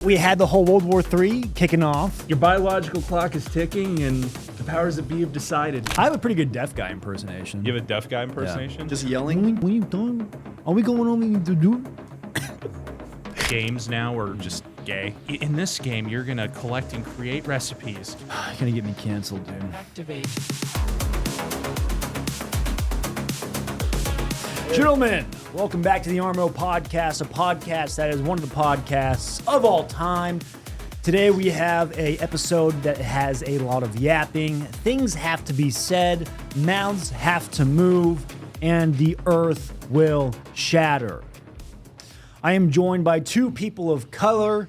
We had the whole World War III kicking off. Your biological clock is ticking, and the powers that be have decided. I have a pretty good deaf guy impersonation. You have a deaf guy impersonation? Just yelling? What are you doing? Are we going on to do? Games now are just gay. In this game, you're gonna collect and create recipes. You're gonna get me canceled, dude. Activate. Gentlemen, welcome back to the ARMO podcast, a podcast that is one of the podcasts of all time. Today we have an episode that has a lot of yapping. Things have to be said, mouths have to move, and the earth will shatter. I am joined by two people of color.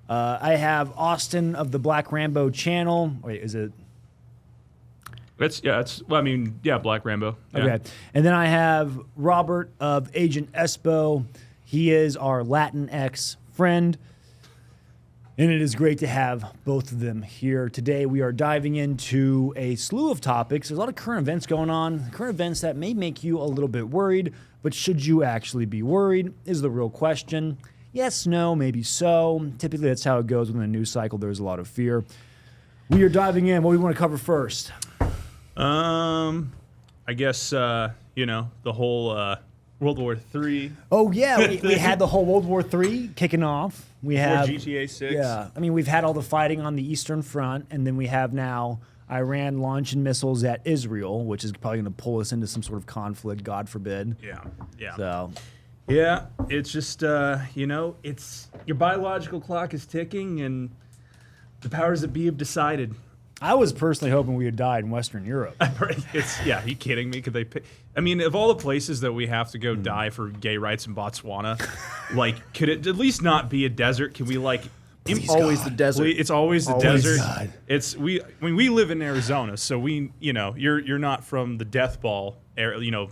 I have Austin of the Black Rambo channel. Wait, is it? Black Rambo. Yeah. Okay. And then I have Robert of Agent Espo. He is our Latinx friend. And it is great to have both of them here. Today we are diving into a slew of topics. There's a lot of current events going on. Current events that may make you a little bit worried, but should you actually be worried is the real question. Yes, no, maybe so. Typically that's how it goes within a news cycle. There's a lot of fear. We are diving in. What do we want to cover first? I guess, the whole World War III. Oh, yeah. We had the whole World War III kicking off. We have GTA 6. Yeah. I mean, we've had all the fighting on the Eastern Front, and then we have now Iran launching missiles at Israel, which is probably going to pull us into some sort of conflict, God forbid. Yeah. So, Yeah, it's just, it's your biological clock is ticking, and the powers that be have decided. I was personally hoping we had died in Western Europe. Are you kidding me? Could they pick? I mean, of all the places that we have to go die for gay rights in Botswana, could it at least not be a desert? Can we It's always the desert. It's always the Always desert. God. We live in Arizona, so you're not from the death ball area,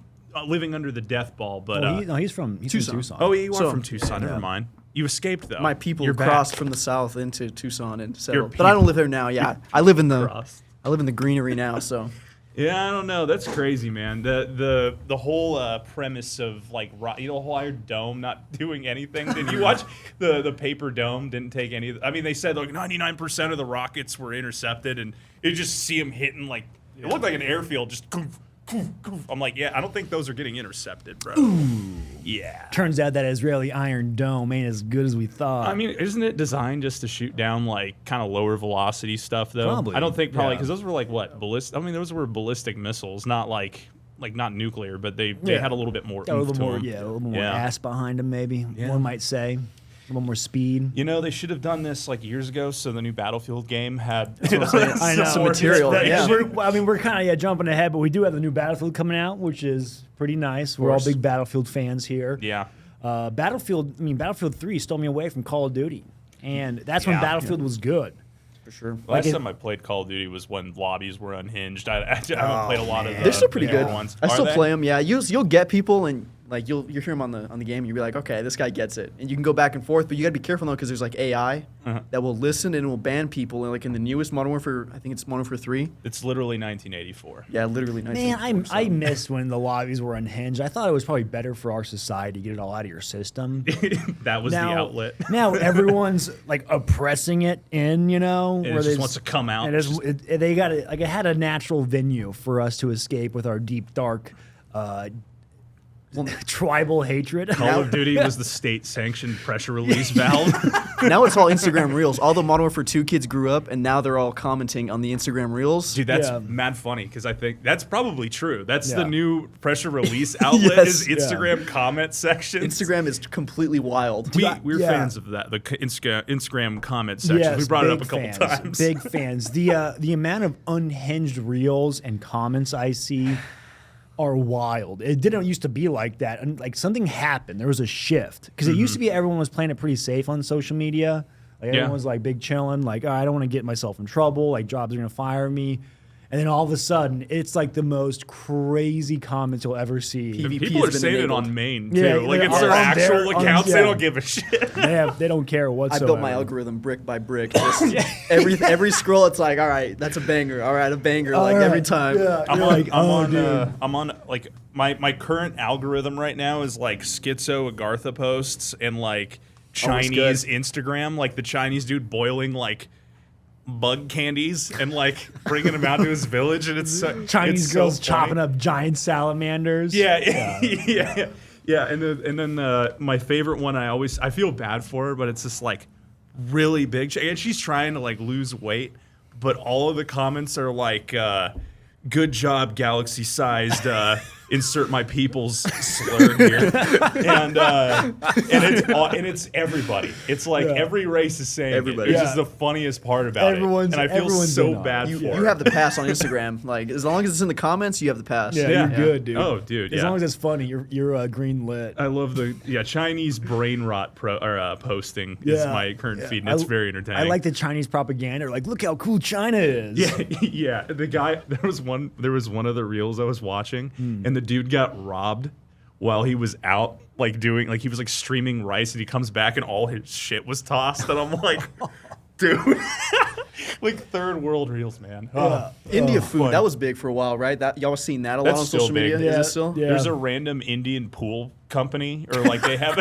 living under the death ball, but He's from Tucson. Oh, you are So- from Tucson. Never mind. You escaped though. My people You're crossed back. from the south into Tucson and Your settled. But I don't live there now. Yeah, I live in the Crossed. greenery now. So Yeah, I don't know. That's crazy, man. The whole premise of whole Iron Dome not doing anything. Did you watch the paper dome? Didn't take any. I mean, they said 99% of the rockets were intercepted, and you just see them hitting it looked like an airfield, just. Goof, goof, goof. I'm like, yeah, I don't think those are getting intercepted, bro. Yeah. Turns out that Israeli Iron Dome ain't as good as we thought. I mean, isn't it designed just to shoot down kind of lower velocity stuff though? Probably. I don't think Yeah. because those were ballistic. I mean, those were ballistic missiles, not not nuclear, but they Yeah. had a little bit more. a little oomph to more, them. a little more Yeah. ass behind them, maybe. Yeah. One might say. A little more speed. They should have done this years ago, so the new Battlefield game had I know. some material. That- Yeah. We're kind of jumping ahead, but we do have the new Battlefield coming out, which is pretty nice. We're all course. big Battlefield fans here. Yeah. Battlefield 3 stole me away from Call of Duty, and that's when Yeah. Battlefield was good. for sure. Last time I played Call of Duty was when lobbies were unhinged. I haven't played a lot of. They're still pretty newer good. ones. I Are still they? play them. Yeah, you'll get people and you'll hear them on the game. You'll be like, okay, this guy gets it, and you can go back and forth. But you gotta be careful though, because there's AI that will listen and will ban people. And in the newest Modern Warfare, I think it's Modern Warfare 3. It's literally 1984. Yeah, literally. Man, 1984, I missed when the lobbies were unhinged. I thought it was probably better for our society to get it all out of your system. That was the outlet. Now everyone's oppressing it in, And it just wants to come out. They got it. It had a natural venue for us to escape with our deep, dark, tribal hatred. Call of Duty was the state-sanctioned pressure release valve. Now it's all Instagram Reels. All the Modern Warfare 2 kids grew up, and now they're all commenting on the Instagram Reels. Dude, that's Yeah. mad funny because I think that's probably true. That's Yeah. the new pressure release outlet Yes. is Instagram comment sections. Instagram is completely wild. We're Yeah. fans of that. The Instagram comment sections. We brought it up a couple times. Big fans. The amount of unhinged reels and comments I see are wild. It didn't used to be like that. And something happened. There was a shift. Because it used to be everyone was playing it pretty safe on social media. Everyone was big chilling. Oh, I don't want to get myself in trouble. Jobs are going to fire me. And then all of a sudden, it's the most crazy comments you'll ever see. And PvP people has are been saying it enabled. on main too. Yeah, It's on their their- actual on- accounts. yeah. They don't give a shit. They don't care I whatsoever. built my algorithm brick by brick. Just every scroll, it's all right, that's a banger. All right, a banger. All right, Every time. yeah. I'm You're on. like, I'm oh, on. dude. I'm on. My current algorithm right now is schizo Agartha posts and Chinese Instagram, like the Chinese dude boiling like bug candies and like bringing them out to his village, and it's Chinese it's girls so chopping funny. up giant salamanders. Yeah. Yeah. And then my favorite one, I feel bad for her, but it's this like really big chick, and she's trying to like lose weight, but all of the comments are like, good job, galaxy-sized. Insert my people's slur here, and it's everybody. It's like every race is saying Everybody. it. It's just the funniest part about it, and I feel so bad for You her. have the pass on Instagram. Like, as long as it's in the comments, you have the pass. Yeah, you're good, dude. Oh, dude. As yeah. long as it's funny, you're green lit. I love the Chinese brain rot posting is my current feed, and it's very entertaining. I like the Chinese propaganda. Like, look how cool China is. Yeah. The guy, there was one of the reels I was watching, and the dude got robbed while he was out, like doing, like he was like streaming rice, and he comes back and all his shit was tossed, and I'm like, dude, like third world reels, man. India food, that was big for a while, right? That y'all was seeing that a lot That's on still social media. big. Is it still? Yeah. There's a random Indian pool company, or like they have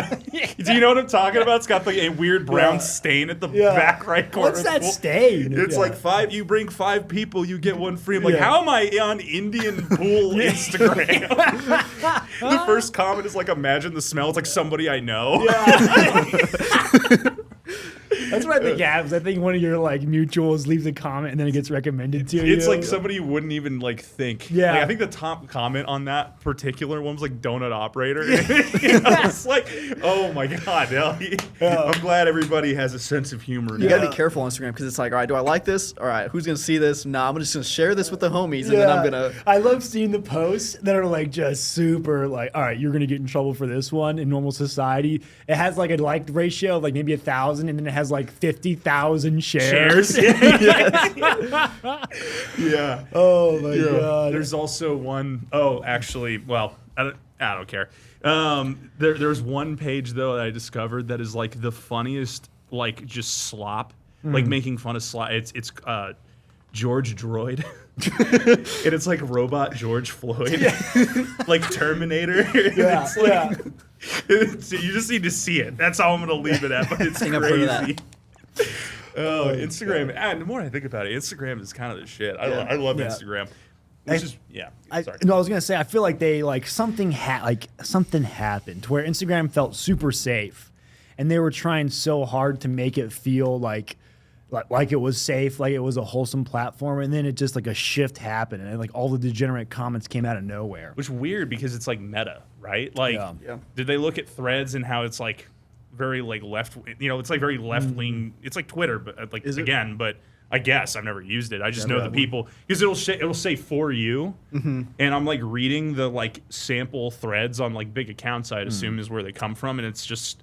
do you know what I'm talking about? It's got like a weird brown stain at the back right corner. What's of the that pool. stain? It's like you bring 5 people, you get 1 free. I'm like, how am I on Indian pool Instagram? The first comment is like, imagine the smell. It's like somebody I know. That's what I think happens. I think one of your like mutuals leaves a comment and then it gets recommended to you. It's like somebody you wouldn't even like think. Yeah. Like, I think the top comment on that particular one was like donut operator. It's like, oh my God. I'm glad everybody has a sense of humor now. You gotta be careful on Instagram because it's like, all right, do I like this? All right, who's gonna see this? Nah, I'm just gonna share this with the homies, and then I'm gonna. I love seeing the posts that are like just super like, all right, you're gonna get in trouble for this one in normal society. It has like a liked ratio of like maybe 1,000, and then it has like 50,000 shares. Yeah. Oh my God. There's also one actually, well, I don't care. There's one page though that I discovered that is like the funniest, like just slop, like making fun of slop. It's George Droid. And it's like robot George Floyd, like Terminator. Yeah, It's like, you just need to see it. That's all I'm gonna leave it at. But it's think I've heard of crazy. Instagram, and the more I think about it, Instagram is kind of the shit. I love Instagram. Which is, sorry. No, I was gonna say I feel like they like something happened to where Instagram felt super safe, and they were trying so hard to make it feel like it was safe, like it was a wholesome platform, and then it just like a shift happened, and like all the degenerate comments came out of nowhere. Which is weird because it's like meta, right? Like, did they look at Threads and how it's like very like left? It's like very left wing. It's like Twitter, but like again, but. I guess I've never used it. I just know the people because it'll say for you, and I'm like reading the like sample threads on like big accounts. I'd assume is where they come from, and it's just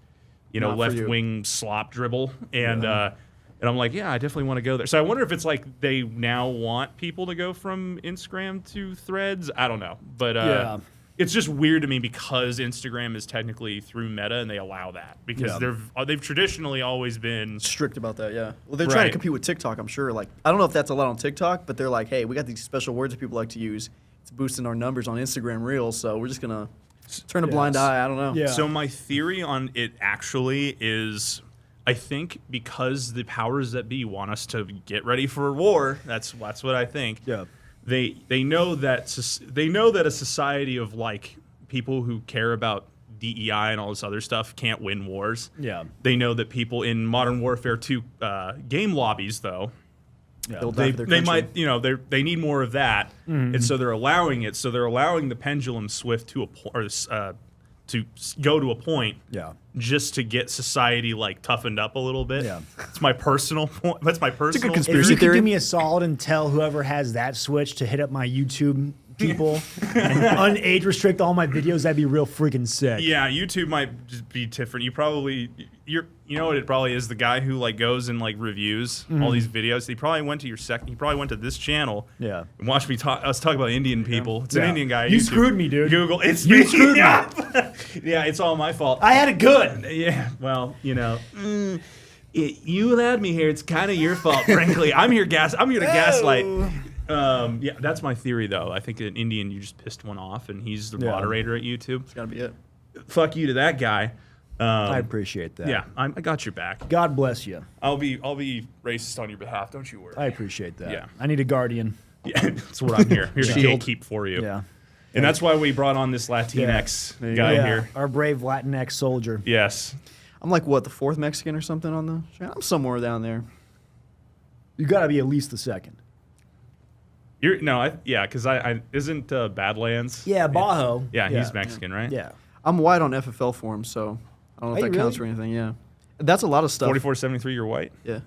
left wing slop dribble, and I'm like, yeah, I definitely want to go there. So I wonder if it's like they now want people to go from Instagram to Threads. I don't know, but it's just weird to me because Instagram is technically through Meta and they allow that because they've traditionally always been strict about that. Yeah. Well, they're trying to compete with TikTok. I'm sure. Like, I don't know if that's allowed on TikTok, but they're like, hey, we got these special words that people like to use. It's boosting our numbers on Instagram Reels, so we're just gonna turn a blind eye. I don't know. Yeah. So my theory on it actually is, I think because the powers that be want us to get ready for a war. That's what I think. Yeah. They know that a society of like people who care about DEI and all this other stuff can't win wars. Yeah. They know that people in Modern Warfare 2 game lobbies though, they might they need more of that, and so they're allowing it. So they're allowing the pendulum swift to a to go to a point. Yeah. Just to get society like toughened up a little bit. Yeah. It's my personal point. That's my personal. It's a good If conspiracy you could theory. give me a solid and tell whoever has that switch to hit up my YouTube people and unage restrict all my videos, that'd be real freaking sick. Yeah, YouTube might just be different. You know what it probably is, the guy who like goes and like reviews all these videos. He probably went to he probably went to this channel. Yeah. And watched me talk. I was talking about Indian people. It's an Indian guy. You YouTube. screwed me, dude. Google. It's You me. screwed me. Yeah, it's all my fault. I had it good. Yeah, well, you allowed me here. It's kind of your fault, frankly. I'm here to gaslight. Yeah, that's my theory, though. I think an Indian, you just pissed one off, and he's the moderator at YouTube. It's gotta be it. Fuck you to that guy. I appreciate that. Yeah, I got your back. God bless you. I'll be racist on your behalf. Don't you worry. I appreciate that. Yeah. I need a guardian. Yeah, that's what I'm here. Here to Shield. gatekeep for you. Yeah. And that's why we brought on this Latinx There you guy Yeah, here. our brave Latinx soldier. Yes. I'm like, what, the 4th Mexican or something on the channel? I'm somewhere down there. You got to be at least the second. Because I isn't Badlands. Yeah, Bajo. Yeah, he's Mexican, right? Yeah. I'm white on FFL forms, so I don't know if Are that you counts for really? anything. Yeah, that's a lot of stuff. 4473. You're white. Yeah,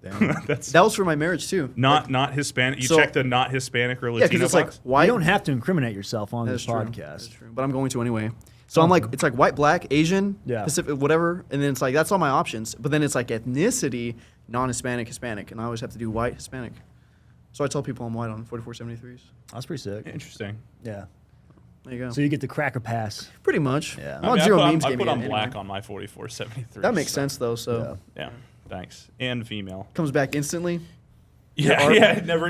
Damn. That's that was for my marriage too. not Hispanic. You So- checked the not Hispanic or Yeah, Latino because it's like box? white. You don't have to incriminate yourself on That's this true. podcast. That's true. But I'm going to anyway. So I'm like, it's like white, black, Asian, Yeah. Pacific, whatever, and then it's like that's all my options. But then it's like ethnicity, non-Hispanic, Hispanic, and I always have to do white, Hispanic. So I tell people I'm white on 4473s. That's pretty sick. Interesting. Yeah. There you go. So you get the cracker pass. Pretty much. Yeah. I'm on zero memes I game put on again, black anyway. on my 4473. That makes sense though. So Yeah. Yeah. Thanks. And female. comes back instantly. Yeah. ARP?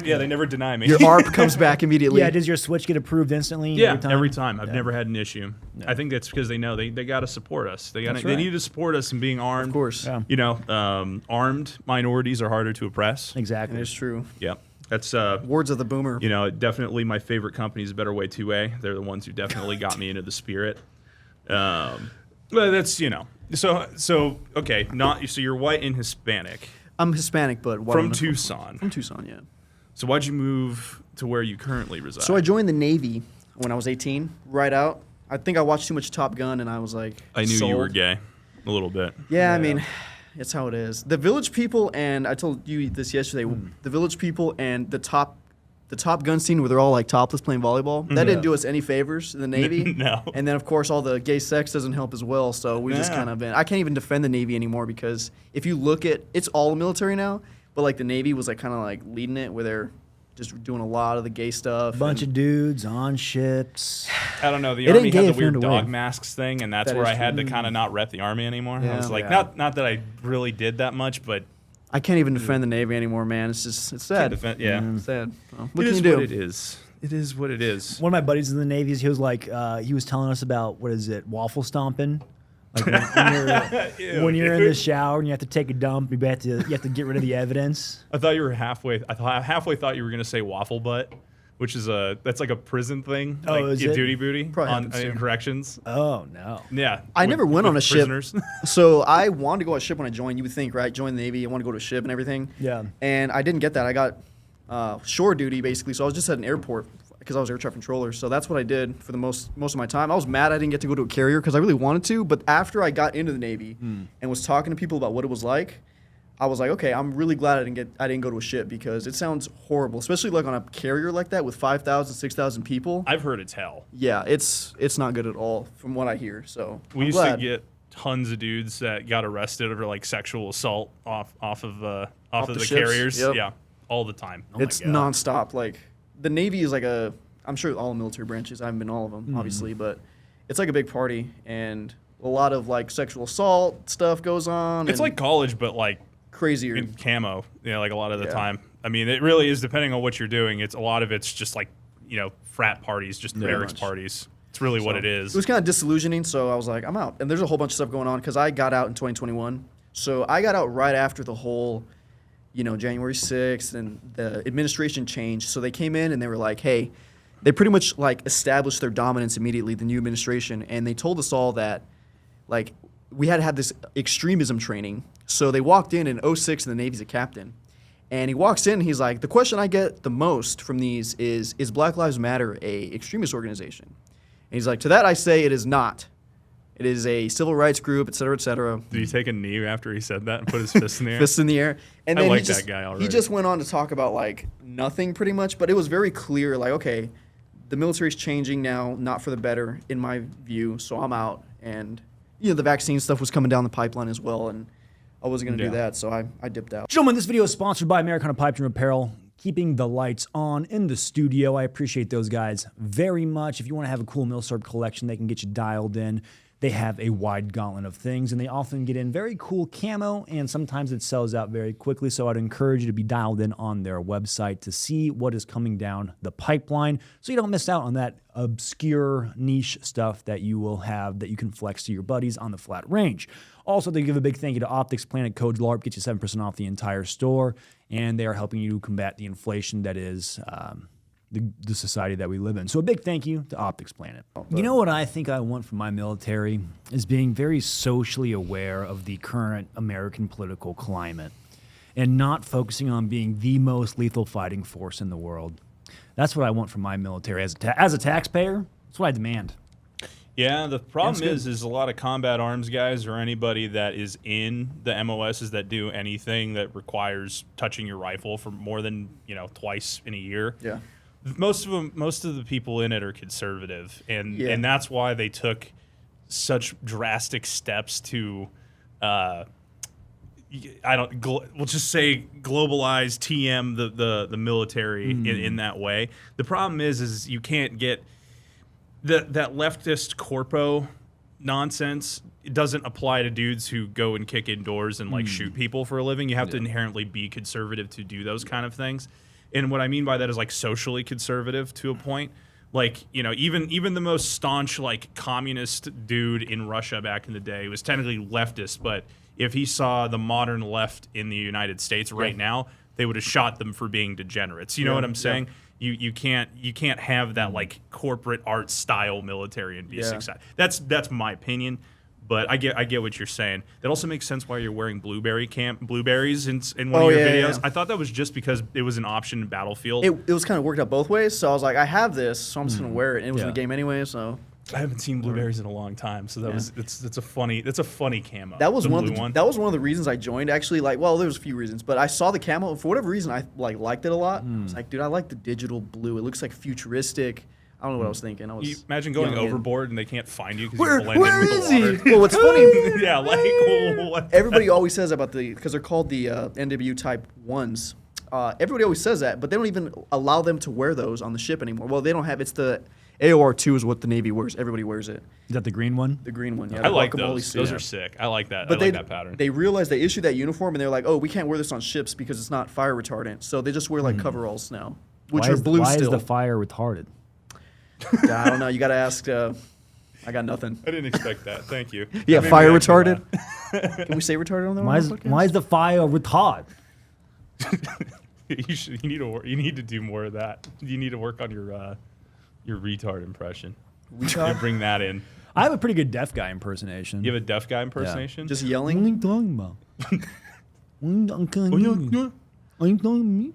Yeah. They never deny me. Your ARP comes back immediately. Yeah, does your Switch get approved instantly Yeah, every time? I've Yeah. never had an issue. Yeah. I think that's because they know they got to support us. They That's they right. need to support us in being armed. Of course. Yeah. You know, armed minorities are harder to oppress. Exactly. And it's true. Yeah, that's Words of the boomer. you know, definitely my favorite company is Better Way 2A. They're the ones who definitely got me into the spirit. But that's so okay. So you're white and Hispanic I'm Hispanic, but white from on the- Tucson. From Tucson, yeah. So why'd you move to where you currently reside? So I joined the Navy when I was 18, right out. I think I watched too much Top Gun, and I was like, I knew you were sold. gay, a little bit. Yeah, I Yeah. mean, it's how it is. The village people, and I told you this yesterday. The village people and the Top Gun scene, where they're all like topless playing volleyball. That Yeah. didn't do us any favors in the Navy. No. And then of course all the gay sex doesn't help as well. So we just Yeah. kind of been. I can't even defend the Navy anymore because if you look at, it's all military now. But like the Navy was like kind of like leading it, where they're just doing a lot of the gay stuff. Bunch and- of dudes on ships. I don't know. The It ain't army gay had the if you're weird in the way. dog masks thing, and that's That where is I had true. to kind of not rep the army anymore. I Yeah. was like, Yeah. not that I really did that much, but I can't even defend the Navy anymore, man. It's just it's sad. yeah, It's sad. Well, what it can is you do? what it is. It is what it is. One of my buddies in the Navy, he was like, he was telling us about, what is it, waffle stomping? Like when you're in the dude. shower and you have to take a dump, you have to get rid of the evidence. I thought you were halfway. I halfway thought you were gonna say waffle butt, which is that's like a prison thing. Oh, like is your it? duty booty Probably on happens too. in corrections. Oh, no. Yeah, I never went on a ship. prisoners. So I wanted to go on a ship when I joined. You would think, right? Join the Navy, I want to go to a ship and everything. Yeah. And I didn't get that. I got shore duty basically. So I was just at an airport because I was air traffic controller. So that's what I did for the most of my time. I was mad I didn't get to go to a carrier because I really wanted to. But after I got into the Navy and was talking to people about what it was like, I was like, okay, I'm really glad I didn't go to a ship because it sounds horrible, especially like on a carrier like that with 5,000, 6,000 people. I've heard it's hell. Yeah, it's not good at all from what I hear. So We I'm used glad. to get tons of dudes that got arrested over like sexual assault off of the ships? carriers. Yep. Yeah, all the time. Oh my It's God. nonstop. Like the Navy is like I'm sure all military branches. I haven't been all of them, obviously, but it's like a big party and a lot of like sexual assault stuff goes on. It's and like college, but like crazier. in camo. You know, like a lot of the Yeah. time. I mean, it really is depending on what you're doing. It's a lot of it's just like frat parties, just barracks much. parties. It's really what it It is. was kind of disillusioning, so I was like, I'm out. And there's a whole bunch of stuff going on because I got out in 2021. So I got out right after the whole, January 6th and the administration changed. So they came in and they were like, hey, they pretty much like established their dominance immediately, the new administration. And they told us all that like we had to have this extremism training. So they walked in 06 and the Navy's a captain. And he walks in and he's like, the question I get the most from these is Black Lives Matter a extremist organization? And he's like, to that I say it is not. It is a civil rights group, et cetera, et cetera. Did he take a knee after he said that and put his fist in the air? Fists in the air. And I then like he that just, guy He already. just went on to talk about like nothing pretty much, but it was very clear, like, okay, the military's changing now, not for the better, in my view, so I'm out. And, the vaccine stuff was coming down the pipeline as well, and I wasn't going to Yeah. do that, so I dipped out. Gentlemen, this video is sponsored by Americana Pipe Dream Apparel, keeping the lights on in the studio. I appreciate those guys very much. If you want to have a cool Mil-Surp collection, they can get you dialed in. They have a wide gauntlet of things, and they often get in very cool camo, and sometimes it sells out very quickly. So I'd encourage you to be dialed in on their website to see what is coming down the pipeline so you don't miss out on that obscure niche stuff that you will have that you can flex to your buddies on the flat range. Also, they give a big thank you to Optics Planet. Code LARP get you 7% off the entire store, and they are helping you combat the inflation that is the society that we live in. So a big thank you to Optics Planet. You know what I think I want from my military is being very socially aware of the current American political climate and not focusing on being the most lethal fighting force in the world. That's what I want from my military. As a taxpayer, that's what I demand. Yeah, the problem is a lot of combat arms guys or anybody that is in the MOSs that do anything that requires touching your rifle for more than, twice in a year. Yeah. Most of the people in it are conservative, and that's why they took such drastic steps to, we'll just say globalize TM the military in that way. The problem is you can't get that leftist corpo nonsense. It doesn't apply to dudes who go and kick indoors and shoot people for a living. You have to inherently be conservative to do those kind of things. And what I mean by that is socially conservative to a point. Even the most staunch communist dude in Russia back in the day was technically leftist, but if he saw the modern left in the United States right now, they would have shot them for being degenerates. You know what I'm saying? You can't have that corporate art style military and be successful. That's my opinion. But I get what you're saying. That also makes sense why you're wearing blueberries in one of your videos. Yeah. I thought that was just because it was an option in Battlefield. It was kind of worked out both ways. So I was like, I have this, so I'm just gonna wear it. And it was in the game anyway, so. I haven't seen blueberries in a long time, so it's a funny camo. That was one of the reasons I joined. Actually, there was a few reasons, but I saw the camo for whatever reason. I liked it a lot. I was like, dude, I like the digital blue. It looks futuristic. I don't know what I was thinking. You imagine going overboard and they can't find you because you're where blending with is the water. he? Well, what's funny? Yeah, what? Everybody always says about because they're called the NW Type 1s. Everybody always says that, but they don't even allow them to wear those on the ship anymore. Well, they don't have. It's the AOR2 is what the Navy wears. Everybody wears it. Is that the green one? The green one, yeah. I like those. Those are sick. I like that. But I like that pattern. They realized they issued that uniform and they're like, oh, we can't wear this on ships because it's not fire retardant. So they just wear coveralls now, which are blue still. Why is the fire retarded? I don't know. You got to ask. I got nothing. I didn't expect that. Thank you. Yeah, fire retarded. Can we say retarded on the podcast? Why is the fire retarded? You need to do more of that. You need to work on your retard impression. Retard? Bring that in. I have a pretty good deaf guy impersonation. You have a deaf guy impersonation? Yeah. Just yelling? What are you talking about? What are you talking to me?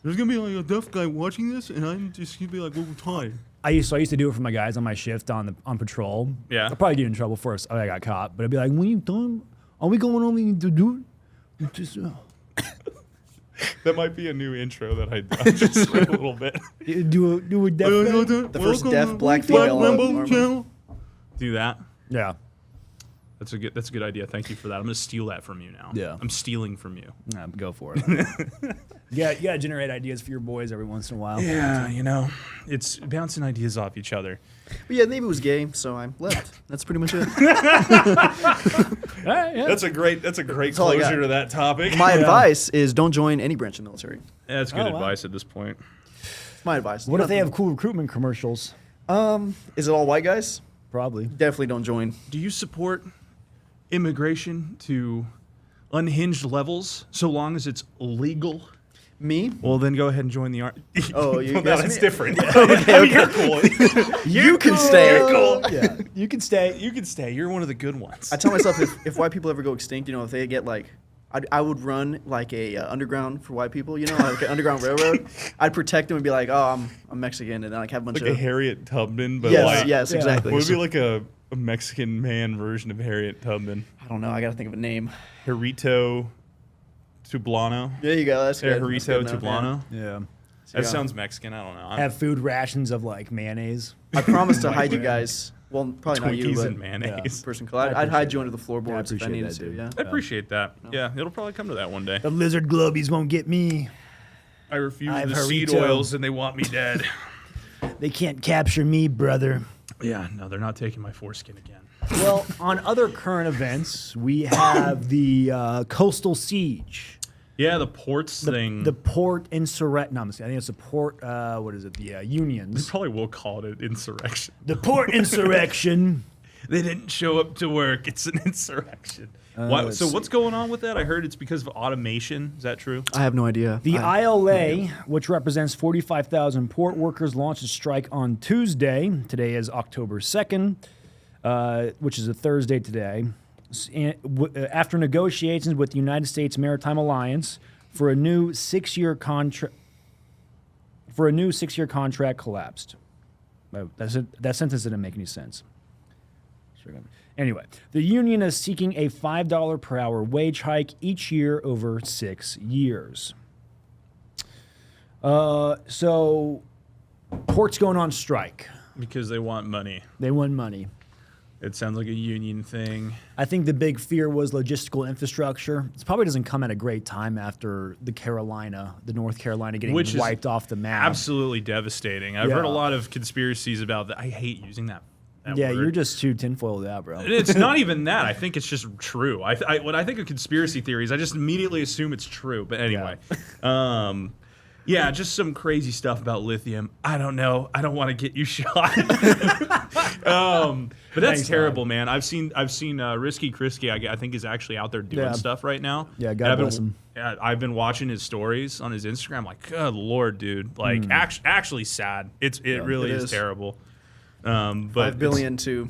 There's going to be a deaf guy watching this, and I'm just going to be like, well, we're tired. I used to do it for my guys on my shift on patrol. Yeah. I'll probably get in trouble for I got caught, but I'd be like, when you done? Are we going over to do it? Just, That might be a new intro that I just a little bit. Do a deaf guy? The first deaf black female. Do that. Yeah. That's a good idea. Thank you for that. I'm gonna steal that from you now. Yeah. I'm stealing from you. Nah, go for it. You gotta generate ideas for your boys every once in a while. Yeah, it's bouncing ideas off each other. But yeah, Navy was gay, so I left. That's pretty much it. Yeah. That's a great closure to that topic. My advice is don't join any branch of the military. Yeah, that's good advice at this point. My advice. What if they have cool recruitment commercials? Is it all white guys? Probably. Definitely don't join. Do you support immigration to unhinged levels so long as it's legal? Me? Well, then go ahead and join the army. Oh, you well, that's different. Okay. You're cool. You can stay. You're cool. Yeah, you can stay. You can stay. You're one of the good ones. I tell myself if white people ever go extinct, if they get I would run a underground for white people, like an underground railroad. I'd protect them and be like, oh, I'm Mexican, and then have a bunch of a Harriet Tubman, but yes, exactly. What would be like a Mexican man version of Harriet Tubman? I don't know. I gotta think of a name. Jarrito Tublano. There you go. That's good. Jarrito Tublano. Yeah. That sounds Mexican. I don't know. Have food rations of mayonnaise. I promise to hide you guys. Well, probably not you, Twinkies but and mayonnaise. Person I'd hide you under the floorboards if I needed to. Yeah. I appreciate that. Yeah, it'll probably come to that one day. The lizard globies won't get me. I refuse the seed oils, and they want me dead. They can't capture me, brother. Yeah, no, they're not taking my foreskin again. Well, on other current events, we have the coastal siege. Yeah, the ports thing. The port insurrection. No, I think it's the port. What is it? The They unions. probably will call it an insurrection. The port insurrection. They didn't show up to work. It's an insurrection. let's So see. what's going on with that? I heard it's because of automation. Is that true? I have no idea. The ILA, which represents 45,000 port workers, launched a strike on Tuesday. Today is October 2nd, which is a Thursday today. After negotiations with the United States Maritime Alliance for a new 6-year contract collapsed. That sentence didn't make any sense. Anyway, the union is seeking a $5 per hour wage hike each year over 6 years. So, port's going on strike. Because they want money. They want money. It sounds like a union thing. I think the big fear was logistical infrastructure. It probably doesn't come at a great time after the North Carolina getting Which is wiped off the map. Absolutely devastating. I've Yeah. heard a lot of conspiracies about that. I hate using that Yeah, word. you're just too tinfoiled out, bro. It's not even that. I think it's just true. When I think of conspiracy theories, I just immediately assume it's true. But anyway, yeah, just some crazy stuff about lithium. I don't know. I don't want to get you shot. But that's Thanks, terrible, man. I've seen Risky Krisky. I think is actually out there doing Yeah. stuff right now. Yeah, And God bless him. Yeah, I've been watching his stories on his Instagram. Like, good lord, dude. Like, actually sad. It really it is is. terrible. But 5 billion to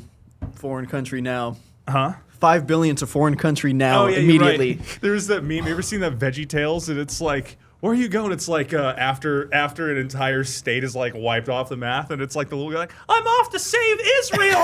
foreign country now. Huh? 5 billion to foreign country now immediately. You're right. There's that meme. You ever seen that Veggie Tales? And it's like, where are you going? It's like after an entire state is like wiped off the map, and it's like the little guy like, I'm off to save Israel.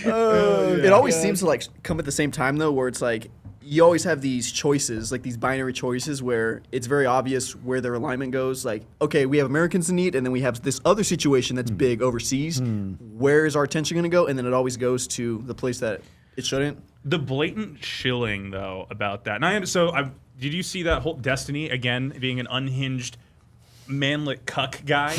It always seems to like come at the same time though, where it's like you always have these choices, like these binary choices, where it's very obvious where their alignment goes. Like, okay, we have Americans in need, and then we have this other situation that's big overseas. Where is our attention going to go? And then it always goes to the place that it shouldn't. The blatant shilling though about that, and did you see that whole Destiny again being an unhinged manlet cuck guy?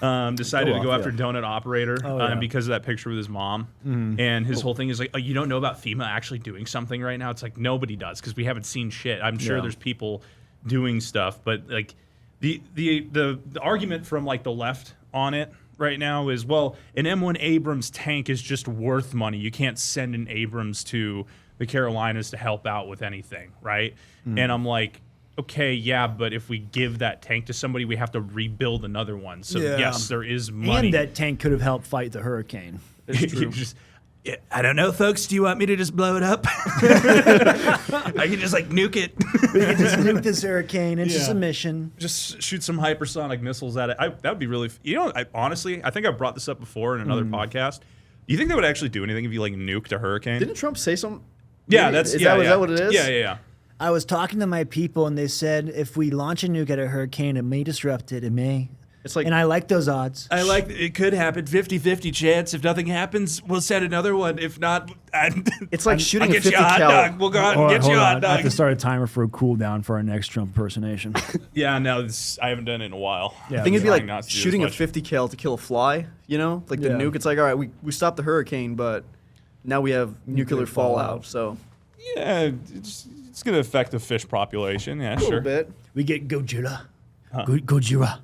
Decided to go after Donut Operator because of that picture with his mom. And his whole thing is like, oh, you don't know about FEMA actually doing something right now? It's like nobody does because we haven't seen shit. I'm sure there's people doing stuff, but like the argument from like the left on it right now is, well, an M1 Abrams tank is just worth money. You can't send an Abrams to the Carolinas to help out with anything, right? And I'm like, okay, yeah, but if we give that tank to somebody, we have to rebuild another one. So yes, there is money. And that tank could have helped fight the hurricane. I don't know, folks. Do you want me to just blow it up? I can just like nuke it. We could just nuke this hurricane into submission. Just shoot some hypersonic missiles at it. That would be really. Honestly, I think I brought this up before in another podcast. Do you think they would actually do anything if you like nuked a hurricane? Didn't Trump say something? Yeah, Is that what it is? Yeah. I was talking to my people, and they said if we launch a nuke at a hurricane, it may disrupt it. It may. It's like, And I like those odds. I like it could happen 50-50 chance. If nothing happens, we'll send another one. If not, it's like shooting I'll a get 50 you a hot cal. dog. We'll go out and get you a hot I have dog. to start a timer for a cooldown for our next Trump impersonation. Yeah, no, I haven't done it in a while. Yeah, I think it'd be Trying like not to do shooting as a much. 50 cal to kill a fly, you know? Like the Yeah. nuke, it's like, all right, we stopped the hurricane, but now we have nuclear fallout, so Yeah, it's going to affect the fish population. Yeah, a sure. little bit. We get Godzilla. Gojira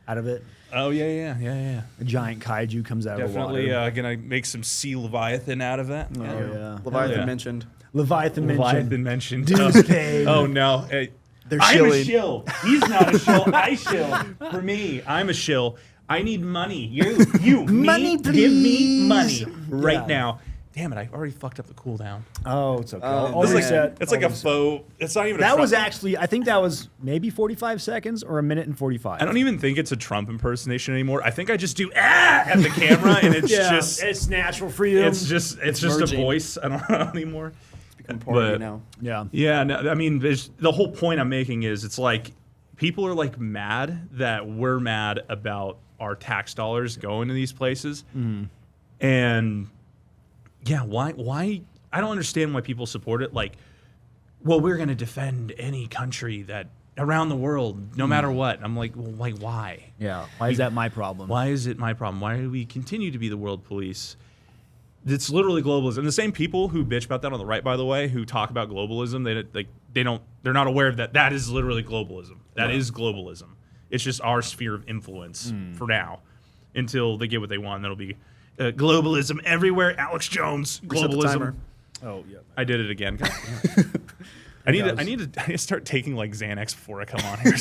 out of it. Oh, yeah. A giant kaiju comes out Definitely of the water. going to make some sea leviathan out of that. Oh, yeah. Leviathan yeah. mentioned. Leviathan Leviathan mentioned. Dude's cave. Oh, no. Hey, They're I'm shilling. a shill. He's not a shill. I shill. For me, I'm a shill. I need money. You, Money, me, give me please. money right Yeah. now. Damn it! I already fucked up the cooldown. Oh, it's okay. Oh, All it's like- reset. It's like All a reset. faux. It's not even. That a was Trump. actually, I think that was maybe 45 seconds or a minute and 45. I don't even think it's a Trump impersonation anymore. I think I just do at the camera, and it's just. it's natural for you. It's just a merging. voice. I don't know anymore. It's become part of you But- now. yeah. Yeah, no, I mean, the whole point I'm making is it's like people are like mad that we're mad about our tax dollars going to these places, and yeah, why? I don't understand why people support it. Like, well, we're going to defend any country that around the world, no matter what. I'm like, well, like, why? Yeah. Why is that my problem? Why is it my problem? Why do we continue to be the world police? It's literally globalism. And the same people who bitch about that on the right, by the way, who talk about globalism, they're not aware that that is literally globalism. That is globalism. It's just our sphere of influence for now, until they get what they want. That'll be globalism everywhere. Alex Jones, Reset the globalism. timer. Oh, yeah. I did it again. God damn it. I need to start taking like Xanax before I come on here.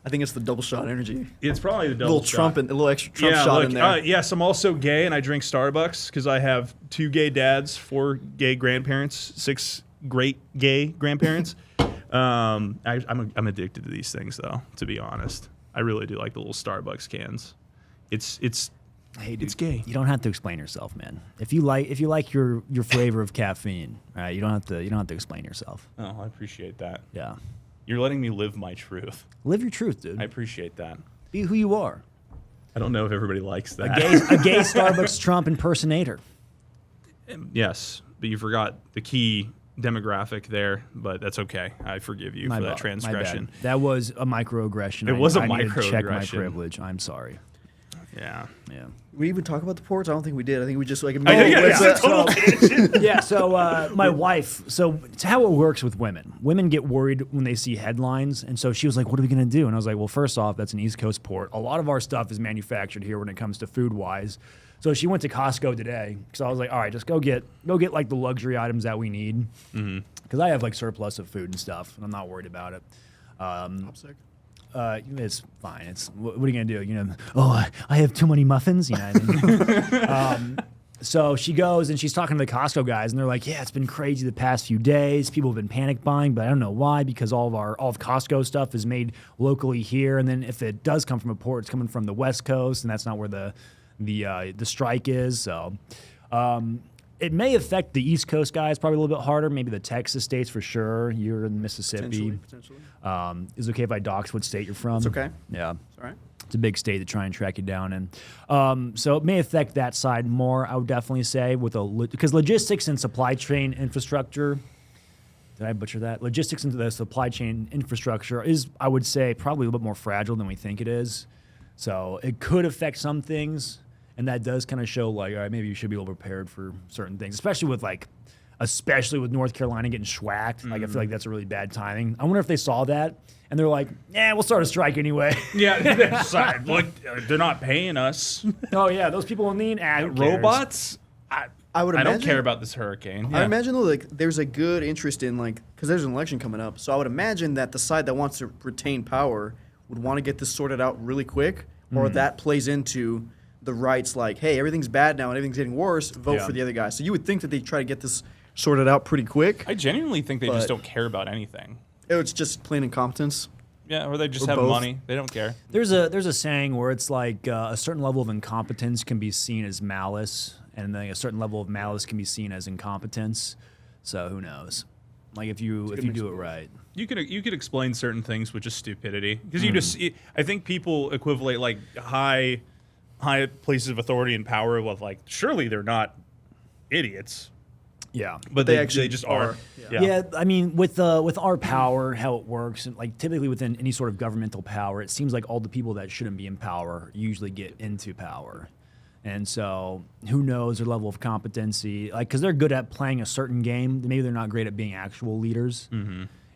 I think it's the double shot energy. It's probably the A double little shot. a little extra Trump shot look, in there. Yes, I'm also gay, and I drink Starbucks because I have 2 gay dads, 4 gay grandparents, 6 great gay grandparents. I'm addicted to these things, though. To be honest, I really do like the little Starbucks cans. Hey, dude, It's gay. You don't have to explain yourself, man. If you like your flavor of caffeine, all right, you don't have to explain yourself. Oh, I appreciate that. Yeah. You're letting me live my truth. Live your truth, dude. I appreciate that. Be who you are. I don't know if everybody likes that. A gay Starbucks Trump impersonator. Yes, but you forgot the key demographic there, but that's okay. I forgive you for that transgression. My bad. That was a microaggression. It was a I need to check my microaggression. privilege. I'm sorry. Yeah. Yeah. We even talk about the ports? I don't think we did. I think we just like. So my wife. So it's how it works with women. Women get worried when they see headlines, and so she was like, "What are we gonna do?" And I was like, "Well, first off, that's an East Coast port. A lot of our stuff is manufactured here when it comes to food wise." So she went to Costco today. So I was like, "All right, just go get like the luxury items that we need, because I have like surplus of food and stuff, and I'm not worried about it." I'm sick. It's fine. It's what are you gonna do? You know, I have too many muffins. You know what I mean? So she goes and she's talking to the Costco guys, and they're like, "Yeah, it's been crazy the past few days. People have been panic buying, but I don't know why, because all of Costco stuff is made locally here, and then if it does come from a port, it's coming from the West Coast, and that's not where the strike is. So." It may affect the East Coast guys probably a little bit harder. Maybe the Texas states for sure. You're in Mississippi. Potentially. Is it okay if I dox what state you're from? It's okay. Yeah. It's all right. It's a big state to try and track you down in. So it may affect that side more, I would definitely say, because logistics and supply chain infrastructure, did I butcher that? Logistics into the supply chain infrastructure is, I would say, probably a little bit more fragile than we think it is. So it could affect some things. And that does kind of show, like, all right, maybe you should be a little prepared for certain things, especially with North Carolina getting schwacked. Like, I feel like that's a really bad timing. I wonder if they saw that and they're like, we'll start a strike anyway. Yeah, look, they're not paying us. Oh, yeah, those people will need robots. I would I imagine. don't care about this hurricane. I Yeah. imagine though, like there's a good interest in because there's an election coming up. So I would imagine that the side that wants to retain power would want to get this sorted out really quick, or that plays into the rights, like, hey, everything's bad now and everything's getting worse, vote for the other guy. So you would think that they try to get this sorted out pretty quick. I genuinely think they just But- don't care about anything. It's just plain incompetence. Yeah, or they just Or have both. money. They don't care. There's a saying where it's like a certain level of incompetence can be seen as malice, and then a certain level of malice can be seen as incompetence. So who knows? Like if you do it right. You could explain certain things with just stupidity, because I think people equivalent like high places of authority and power with like, surely they're not idiots, Yeah. but They they actually just are. are. Yeah, I mean, with our power, how it works, and like typically within any sort of governmental power, it seems like all the people that shouldn't be in power usually get into power, and so who knows their level of competency? Like, because they're good at playing a certain game, maybe they're not great at being actual leaders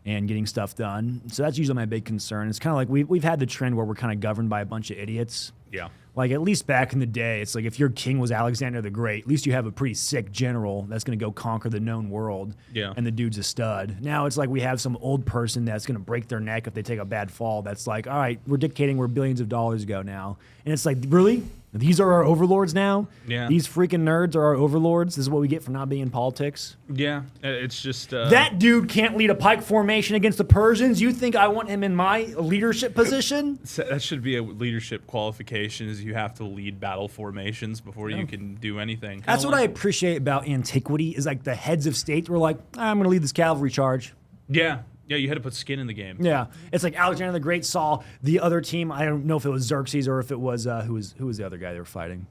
and getting stuff done. So that's usually my big concern. It's kind of like we've had the trend where we're kind of governed by a bunch of idiots. Yeah. Like, at least back in the day, it's like if your king was Alexander the Great, at least you have a pretty sick general that's going to go conquer the known world. Yeah. And the dude's a stud. Now it's like we have some old person that's going to break their neck if they take a bad fall. That's like, all right, we're dictating where billions of dollars go now. And it's like, really? These are our overlords now? Yeah. These freaking nerds are our overlords? This is what we get for not being in politics? Yeah, it's just That dude can't lead a pike formation against the Persians. You think I want him in my leadership position? that should be a leadership qualification, is you have to lead battle formations before you can do anything. That's what I appreciate about antiquity is like the heads of state were like, I'm going to lead this cavalry charge. Yeah, you had to put skin in the game. Yeah. It's like Alexander the Great saw the other team. I don't know if it was Xerxes or if it was, who was the other guy they were fighting?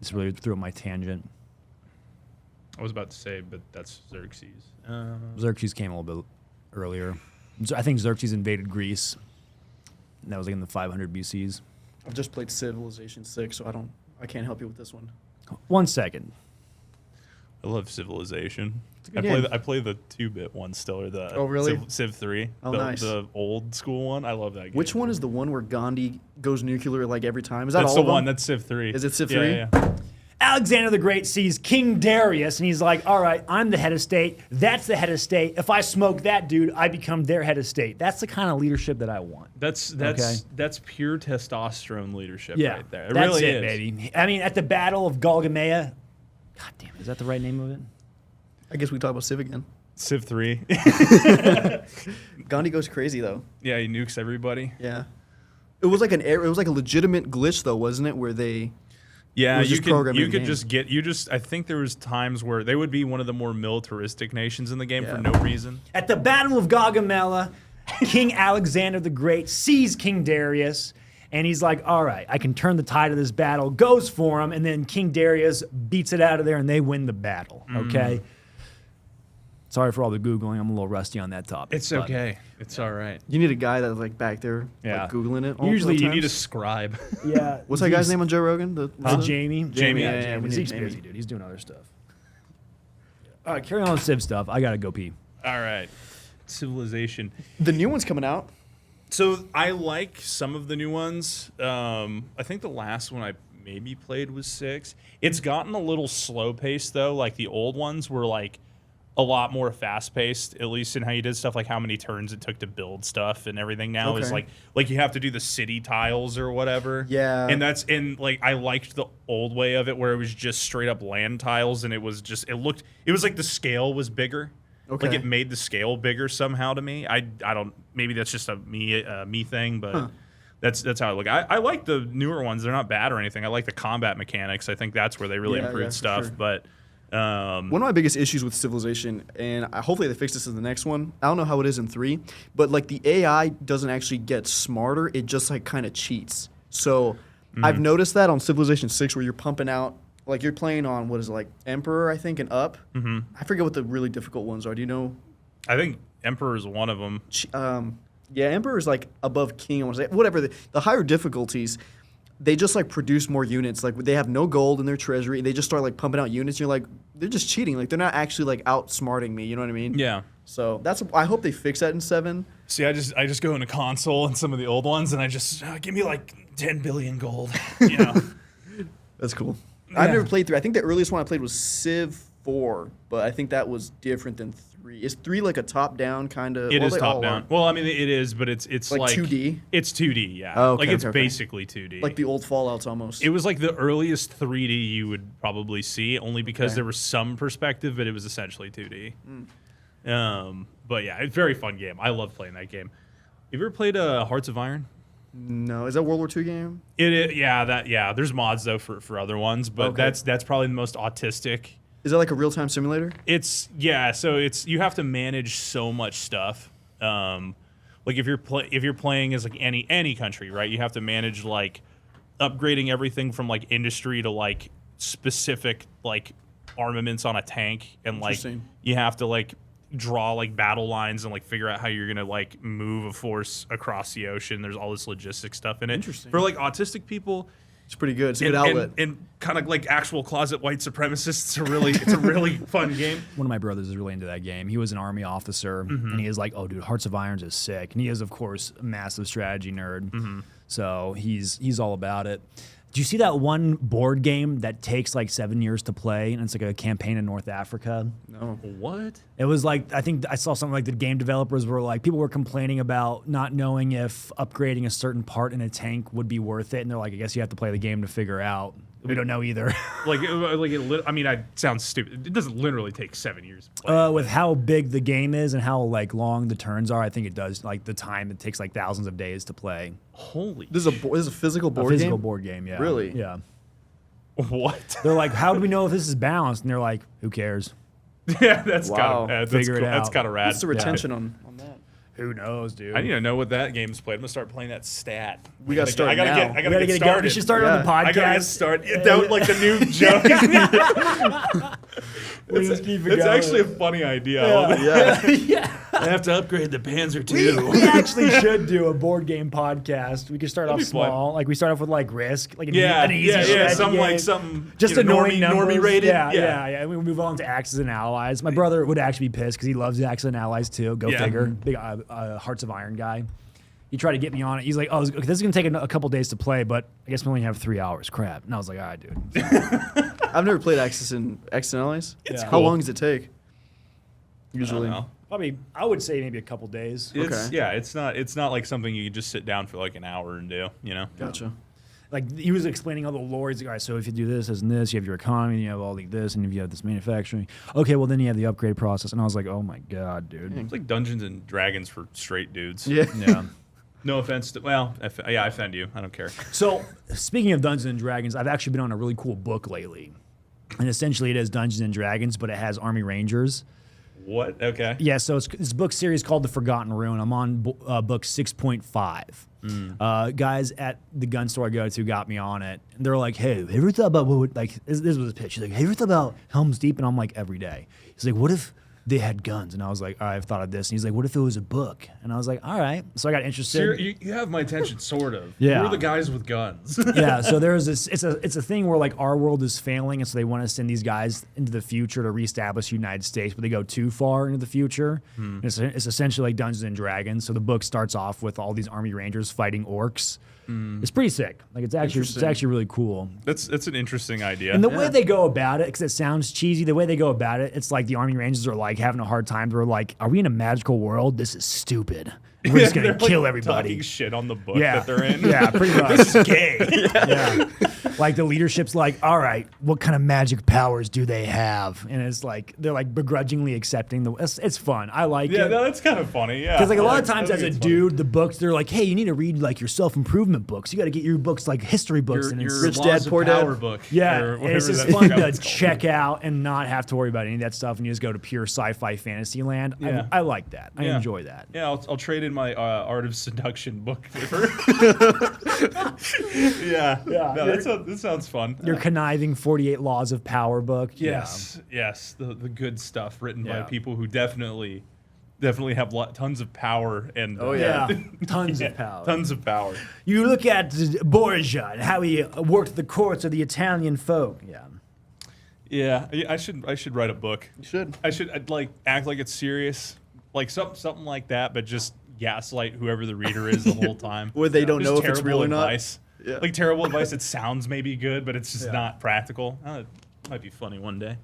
This really threw up my tangent. I was about to say, but that's Xerxes. Xerxes came a little bit earlier. I think Xerxes invaded Greece. And that was like in the 500 BCs. I've just played Civilization 6, so I can't help you with this one. 1 second. I love Civilization. a good game. I play the 2-bit one still, or the Oh, really? Civ 3. Oh, the, nice. The old school one. I love that game. Which one is the one where Gandhi goes nuclear like every time? Is that That's all the of them? one. That's Civ 3. Is it Civ Yeah, 3? yeah. Alexander the Great sees King Darius, and he's like, all right, I'm the head of state. That's the head of state. If I smoke that dude, I become their head of state. That's the kind of leadership that I want. That's pure testosterone leadership Yeah, right there. It that's really it, is. baby. I mean, at the Battle of Galgamea, God damn, is that the right name of it? I guess we talk about Civ again. Civ 3. Gandhi goes crazy though. Yeah, he nukes everybody. Yeah. It was like it was like a legitimate glitch though, wasn't it? Where they Yeah, It was you just could programming you the could game. just get I think there was times where they would be one of the more militaristic nations in the game Yeah. for no reason. At the Battle of Gaugamela, King Alexander the Great sees King Darius, and he's like, all right, I can turn the tide of this battle, goes for him, and then King Darius beats it out of there, and they win the battle, okay? Sorry for all the Googling. I'm a little rusty on that topic. It's but okay. It's all right. you need a guy that's like back there, Yeah. like Googling it. Usually all You the need a times. scribe. Yeah. What's that guy's name on Joe Rogan? Jamie. Jamie. Yeah, Yeah, Jamie. we need He's Jamie. busy, dude. He's doing other stuff. All right, carry on with Civ stuff. I got to go pee. All right. Civilization. The new one's coming out. So I like some of the new ones. I think the last one I maybe played was 6. It's gotten a little slow paced though. Like the old ones were like a lot more fast paced, at least in how you did stuff, like how many turns it took to build stuff and everything. Now is Okay. like you have to do the city tiles or whatever. Yeah. And like I liked the old way of it where it was just straight up land tiles, and it was like the scale was bigger. Okay. Like it made the scale bigger somehow to me. I don't, maybe that's just a me thing, but that's how I look. I like the newer ones. They're not bad or anything. I like the combat mechanics. I think that's where they really Yeah, improved yeah, for stuff. sure. But One of my biggest issues with Civilization, and hopefully they fix this in the next one. I don't know how it is in 3, but like the AI doesn't actually get smarter. It just like kind of cheats. So I've noticed that on Civilization 6 where you're pumping out, like you're playing on, what is it, like Emperor, I think, and up. I forget what the really difficult ones are. Do you know? I think Emperor is one of them. Yeah, Emperor is like above King. I want to say whatever the higher difficulties, they just like produce more units. Like they have no gold in their treasury. They just start like pumping out units. You're like, they're just cheating. Like they're not actually like outsmarting me. You know what I mean? Yeah. So I hope they fix that in 7. See, I just go into console and some of the old ones, and I just give me like 10 billion gold. You know. That's cool. Yeah. I've never played 3. I think the earliest one I played was Civ 4, but I think that was different than 3. Is 3 like a top-down kind of? It is top down. Well, I mean, it is, but it's Like 2D? It's 2D, yeah. Oh, okay, like it's okay, okay. basically 2D. Like the old Fallouts almost. It was like the earliest 3D you would probably see, only because Okay. there was some perspective, but it was essentially 2D. But yeah, it's a very fun game. I love playing that game. Have you ever played Hearts of Iron? No, is that World War II game? Yeah. There's mods though for other ones, but Okay. that's probably the most autistic. Is that like a real-time simulator? So you have to manage so much stuff. Like if you're playing as like any country, right? You have to manage like upgrading everything from like industry to like specific like armaments on a tank, and like Interesting. you have to like draw like battle lines and like figure out how you're gonna like move a force across the ocean. There's all this logistic stuff in it. Interesting. For like autistic people. It's pretty good. It's a good outlet. And kind of like actual closet white supremacists it's a really fun game. One of my brothers is really into that game. He was an army officer, and he is like, "Oh, dude, Hearts of Irons is sick." And he is, of course, a massive strategy nerd. So he's all about it. Do you see that one board game that takes like 7 years to play, and it's like a campaign in North Africa? No. What? It was like, I think I saw something like the game developers were like, people were complaining about not knowing if upgrading a certain part in a tank would be worth it, and they're like, I guess you have to play the game to figure out. We don't know either. I sounds stupid. It doesn't literally take 7 years to play. With how big the game is and how like long the turns are, I think it does. Like the time it takes like thousands of days to play. Holy This is a physical board A physical game? board game, yeah. Really? Yeah. what? They're like, how do we know if this is balanced? And they're like, who cares? Yeah, that's Wow. kind of Figure it That's out. kind of rad. What's the retention on that? Who knows, dude? I need to know what that game's played. I'm gonna start playing that stat. We gotta start I gotta now. get. I we gotta gotta get get going. started. We should start on the Yeah. podcast. I gotta get started. That was like the new joke. We just keep it It's going. actually a funny idea. I love it. Yeah. I have to upgrade the Panzer We, II. we actually should do a board game podcast. We could start That'd off be fun. small. Like we start off with like Risk, like an Yeah, easy yeah, strategy something game. like something Just you know, annoying numbers. normie rated. Yeah. And we move on to Axis and Allies. My brother would actually be pissed because he loves Axis and Allies too. Go Yeah. figure. Big Hearts of Iron guy. He tried to get me on it. He's like, "Oh, this is gonna take a couple days to play, but I guess we only have 3 hours." Crap. And I was like, "All right, dude." I've never played Axis and Allies. It's How cool. long does it take? I Usually. don't know. Probably, I would say maybe a couple days. It's, Okay. Yeah, it's not like something you can just sit down for like an hour and do. You know. Gotcha. Like he was explaining all the lore. He's like, all right, so if you do this and this, you have your economy, you have all this, and if you have this manufacturing, okay, well then you have the upgrade process. And I was like, oh my god, dude. It's like Dungeons and Dragons for straight dudes. Yeah. Yeah. No offense to I offend you. I don't care. So speaking of Dungeons and Dragons, I've actually been on a really cool book lately, and essentially it is Dungeons and Dragons, but it has Army Rangers. What? Okay. Yeah, so it's this book series called The Forgotten Rune. I'm on book 6.5. Guys at the gun store I go to got me on it. And they're like, hey, have you ever thought about what would, like, this was his pitch. He's like, have you ever thought about Helm's Deep? And I'm like, every day. He's like, what if they had guns? And I was like, all right, I've thought of this. And he's like, what if it was a book? And I was like, all right. So I got interested. So you have my attention, sort of. Yeah. We're the guys with guns. Yeah, so there's this. It's a thing where like our world is failing, and so they want to send these guys into the future to reestablish the United States, but they go too far into the future. And it's essentially like Dungeons and Dragons. So the book starts off with all these Army Rangers fighting orcs. It's pretty sick. Like it's actually really cool. That's an interesting idea. And the way they go about it, because it sounds cheesy, the way they go about it, it's like the Army Rangers are like having a hard time. They're like, are we in a magical world? This is stupid. We're just gonna They're, like, kill everybody. Talking shit on the book Yeah. that they're in. Yeah, pretty much. This is gay. Yeah. Like the leadership's like, all right, what kind of magic powers do they have? And it's like they're like begrudgingly accepting the. It's fun. I like Yeah, it. no, that's kind of funny. Yeah. Because like a lot of I times think as a it's funny. dude, the books they're like, hey, you need to read like your self-improvement books. You got to get your books like history books. Your, and your it's, Rich Laws Dad, of Poor Dad. Power book. yeah, or and it's whatever just fun to that's called. check out and not have to worry about any of that stuff, and you just go to pure sci-fi fantasy land. Yeah. I like that. I Yeah. enjoy that. Yeah, I'll trade in my Art of Seduction book for. Yeah. Yeah. No, that sounds fun. Your conniving 48 Laws of Power book. Yes, yes, the good stuff written by Yeah. people who definitely have tons of power and Oh, Yeah. yeah. Tons of power. tons of power. You look at Borgia and how he worked the courts of the Italian folk. Yeah. Yeah, I should write a book. You should. I'd like act like it's serious, like something like that, but just gaslight whoever the reader is the whole time. Where they don't Just know if it's terrible real or not. advice. Yeah. Like terrible advice that sounds maybe good, but it's just Yeah. not practical. It might be funny one day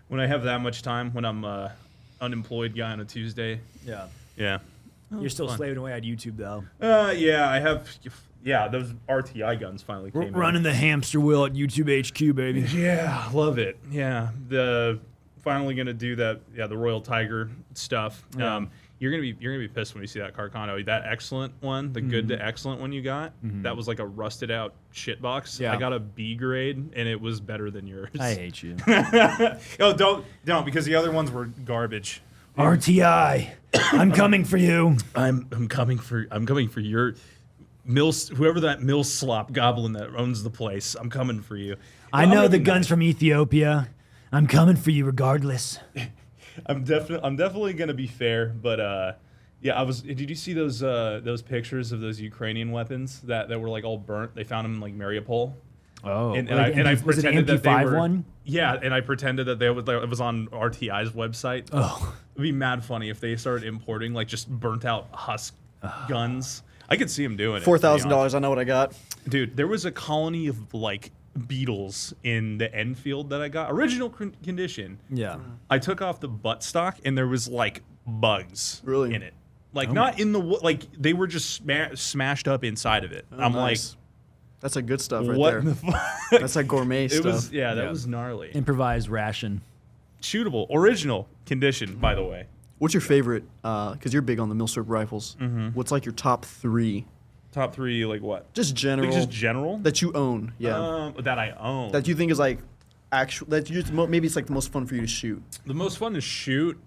when I have that much time. When I'm unemployed guy on a Tuesday. Yeah. Yeah. You're still fun. slaving away at YouTube though. Yeah, I have. Yeah, those RTI guns finally came. Running the hamster wheel at YouTube HQ, baby. Yeah, love it. Yeah, finally gonna do that. Yeah, the Royal Tiger stuff. Yeah. You're gonna be pissed when you see that Carcano. That excellent one, the good to excellent one you got. That was like a rusted out shit box. Yeah. I got a B grade, and it was better than yours. I hate you. Oh, don't because the other ones were garbage. RTI, I'm coming for you. I'm coming for your whoever that Mil-Surp goblin that owns the place. I'm coming for you. I Well, know other the than guns from Ethiopia. I'm coming for you regardless. I'm definitely gonna be fair, but yeah, Did you see those pictures of those Ukrainian weapons that were like all burnt? They found them in like Mariupol. Oh, And like I was it pretended that they MP5 were one? Yeah, and I pretended that it was on RTI's website. Oh, It'd be mad funny if they started importing like just burnt out husk guns. I could see them doing it. to be $4,000. I know what I got. Dude, there was a colony of like beetles in the Enfield that I got, original condition. yeah. I took off the buttstock and there was like bugs Really? in it. Like not in the like they were just smashed up inside of it. I'm Nice. That's a good stuff like, right what there. the fuck? That's like gourmet It stuff. was that Yeah. was gnarly. Improvised ration. Shootable, original condition, by the way. What's your favorite? Because you're big on the Mil-Surp rifles. What's like your top 3? Top 3, like what? Just general. Like just general. that you own. Yeah. That I own. That you think is like actual. That you just, maybe it's like the most fun for you to shoot. The most fun to shoot,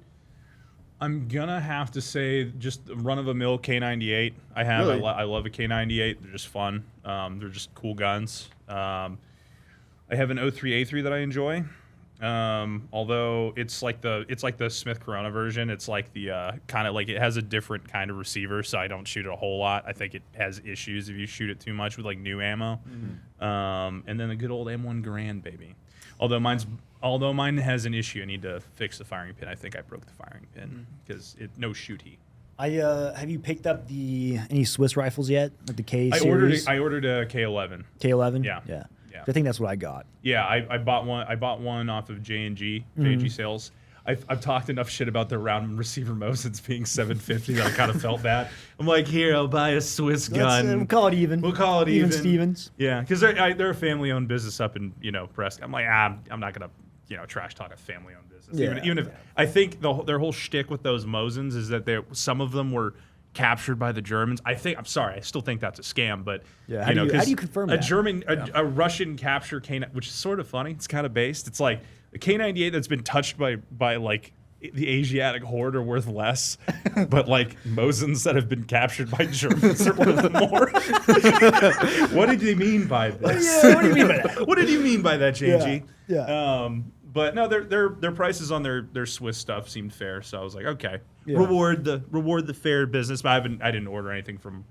I'm gonna have to say just run-of-the-mill K98. I have. Really? I love a K98. They're just fun. They're just cool guns. I have an 03A3 that I enjoy. Although it's like the Smith Corona version. It's like the kind of like it has a different kind of receiver, so I don't shoot it a whole lot. I think it has issues if you shoot it too much with like new ammo. And then the good old M1 Garand, baby. Although mine has an issue, I need to fix the firing pin. I think I broke the firing pin because no shooty. Have you picked up any Swiss rifles yet? Like the K I series? ordered a K11. K11? Yeah. Yeah. Yeah. I think that's what I got. Yeah, I bought one off of J&G sales. I've talked enough shit about their round receiver Mosins being $750 that I kind of felt bad. I'm like, here, I'll buy a Swiss gun. We'll call it even. We'll call it even. Stevens. Yeah, because they're a family-owned business up in Prescott. I'm like, I'm not gonna trash talk a family-owned business. Yeah, even if I think their whole shtick with those Mosins is that some of them were captured by the Germans. I still think that's a scam, but yeah, how do you confirm that? A Russian capture K9, which is sort of funny. It's kind of based. It's like a K98 that's been touched by like the Asiatic horde are worth less, but like Mosins that have been captured by Germans are worth more. What did he mean by this? Yeah, what do you mean by that? What did you mean by that, JG? Yeah. But no, their prices on their Swiss stuff seemed fair, so I was like, okay, Yeah. reward the fair business. But I didn't order anything from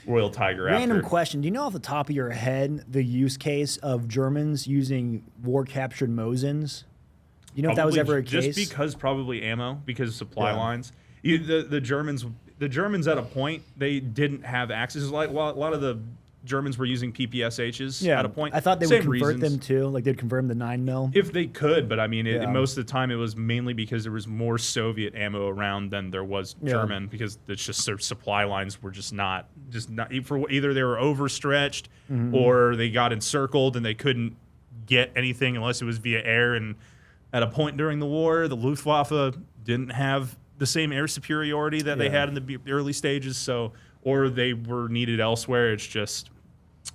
Royal Tiger. Random after. question. Do you know off the top of your head the use case of Germans using war-captured Mosins? Do you know if that was ever a case? Just because probably ammo, because of supply Yeah. lines. The Germans at a point, they didn't have access. Like a lot of the Germans were using PPSHs at a point. I thought they Same would convert reasons. them too. Like they'd convert them to 9mm. If they could, but I mean, Yeah. most of the time it was mainly because there was more Soviet ammo around than there was German, because it's just their supply lines were just not for either they were overstretched or they got encircled and they couldn't get anything unless it was via air. And at a point during the war, the Luftwaffe didn't have the same air superiority that they had in the early stages, or they were needed elsewhere. It's just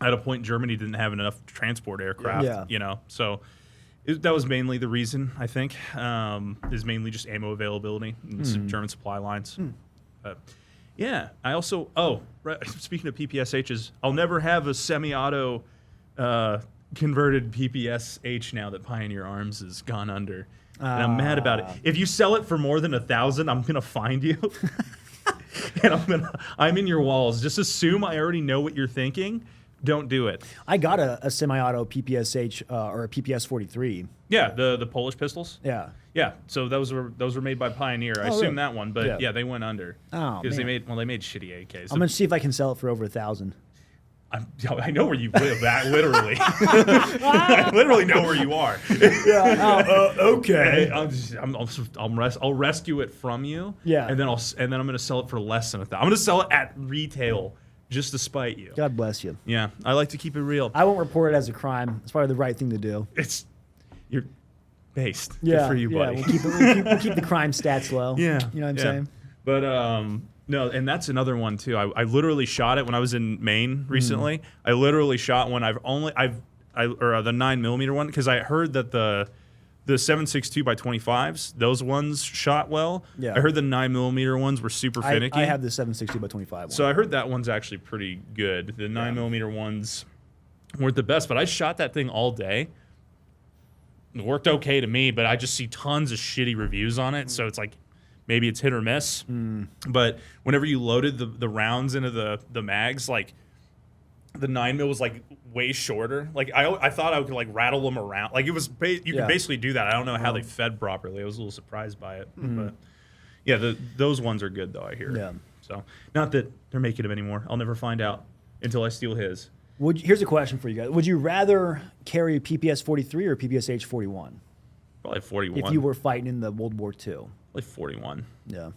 at a point Germany didn't have enough transport aircraft, so that was mainly the reason, I think, is mainly just ammo availability and German supply lines. Yeah, I also, speaking of PPSHs, I'll never have a semi-auto converted PPSH now that Pioneer Arms has gone under. And I'm mad about it. If you sell it for more than 1,000, I'm going to find you. And I'm in your walls. Just assume I already know what you're thinking. Don't do it. I got a semi-auto PPSH or a PPS 43. Yeah, the Polish pistols. Yeah. Yeah, so those were made by Pioneer. I assume really? that one, but Yeah. they went under. Oh, because they man. made shitty AKs. I'm gonna see if I can sell it for over 1,000. I know where you live. That literally, I literally know where you are. Okay. I'll rescue it from you. Yeah. And then I'm gonna sell it for less than 1,000. I'm gonna sell it at retail just to spite you. God bless you. Yeah, I like to keep it real. I won't report it as a crime. It's probably the right thing to do. You're based. Yeah. Good for you, buddy. Yeah, we'll keep the crime stats low. Yeah. You know what I'm saying? But no, and that's another one too. I literally shot it when I was in Maine recently. I literally shot one. The 9mm one, because I heard that the 7.62 by 25s, those ones shot well. Yeah. I heard the 9mm ones were super finicky. I have the 7.62 by 25 one. So I heard that one's actually pretty good. The 9mm ones weren't the best, but I shot that thing all day. It worked okay to me, but I just see tons of shitty reviews on it. So it's like, maybe it's hit or miss. But whenever you loaded the rounds into the mags, like the 9mm was like way shorter. Like I thought I could like rattle them around. Like it was you could basically do that. I don't know how they fed properly. I was a little surprised by it. But yeah, those ones are good though, I hear. Yeah. So not that they're making them anymore. I'll never find out until I steal his. Here's a question for you guys. Would you rather carry a PPS 43 or a PPSH 41? Probably 41. If you were fighting in the World War II. Probably 41. Yeah.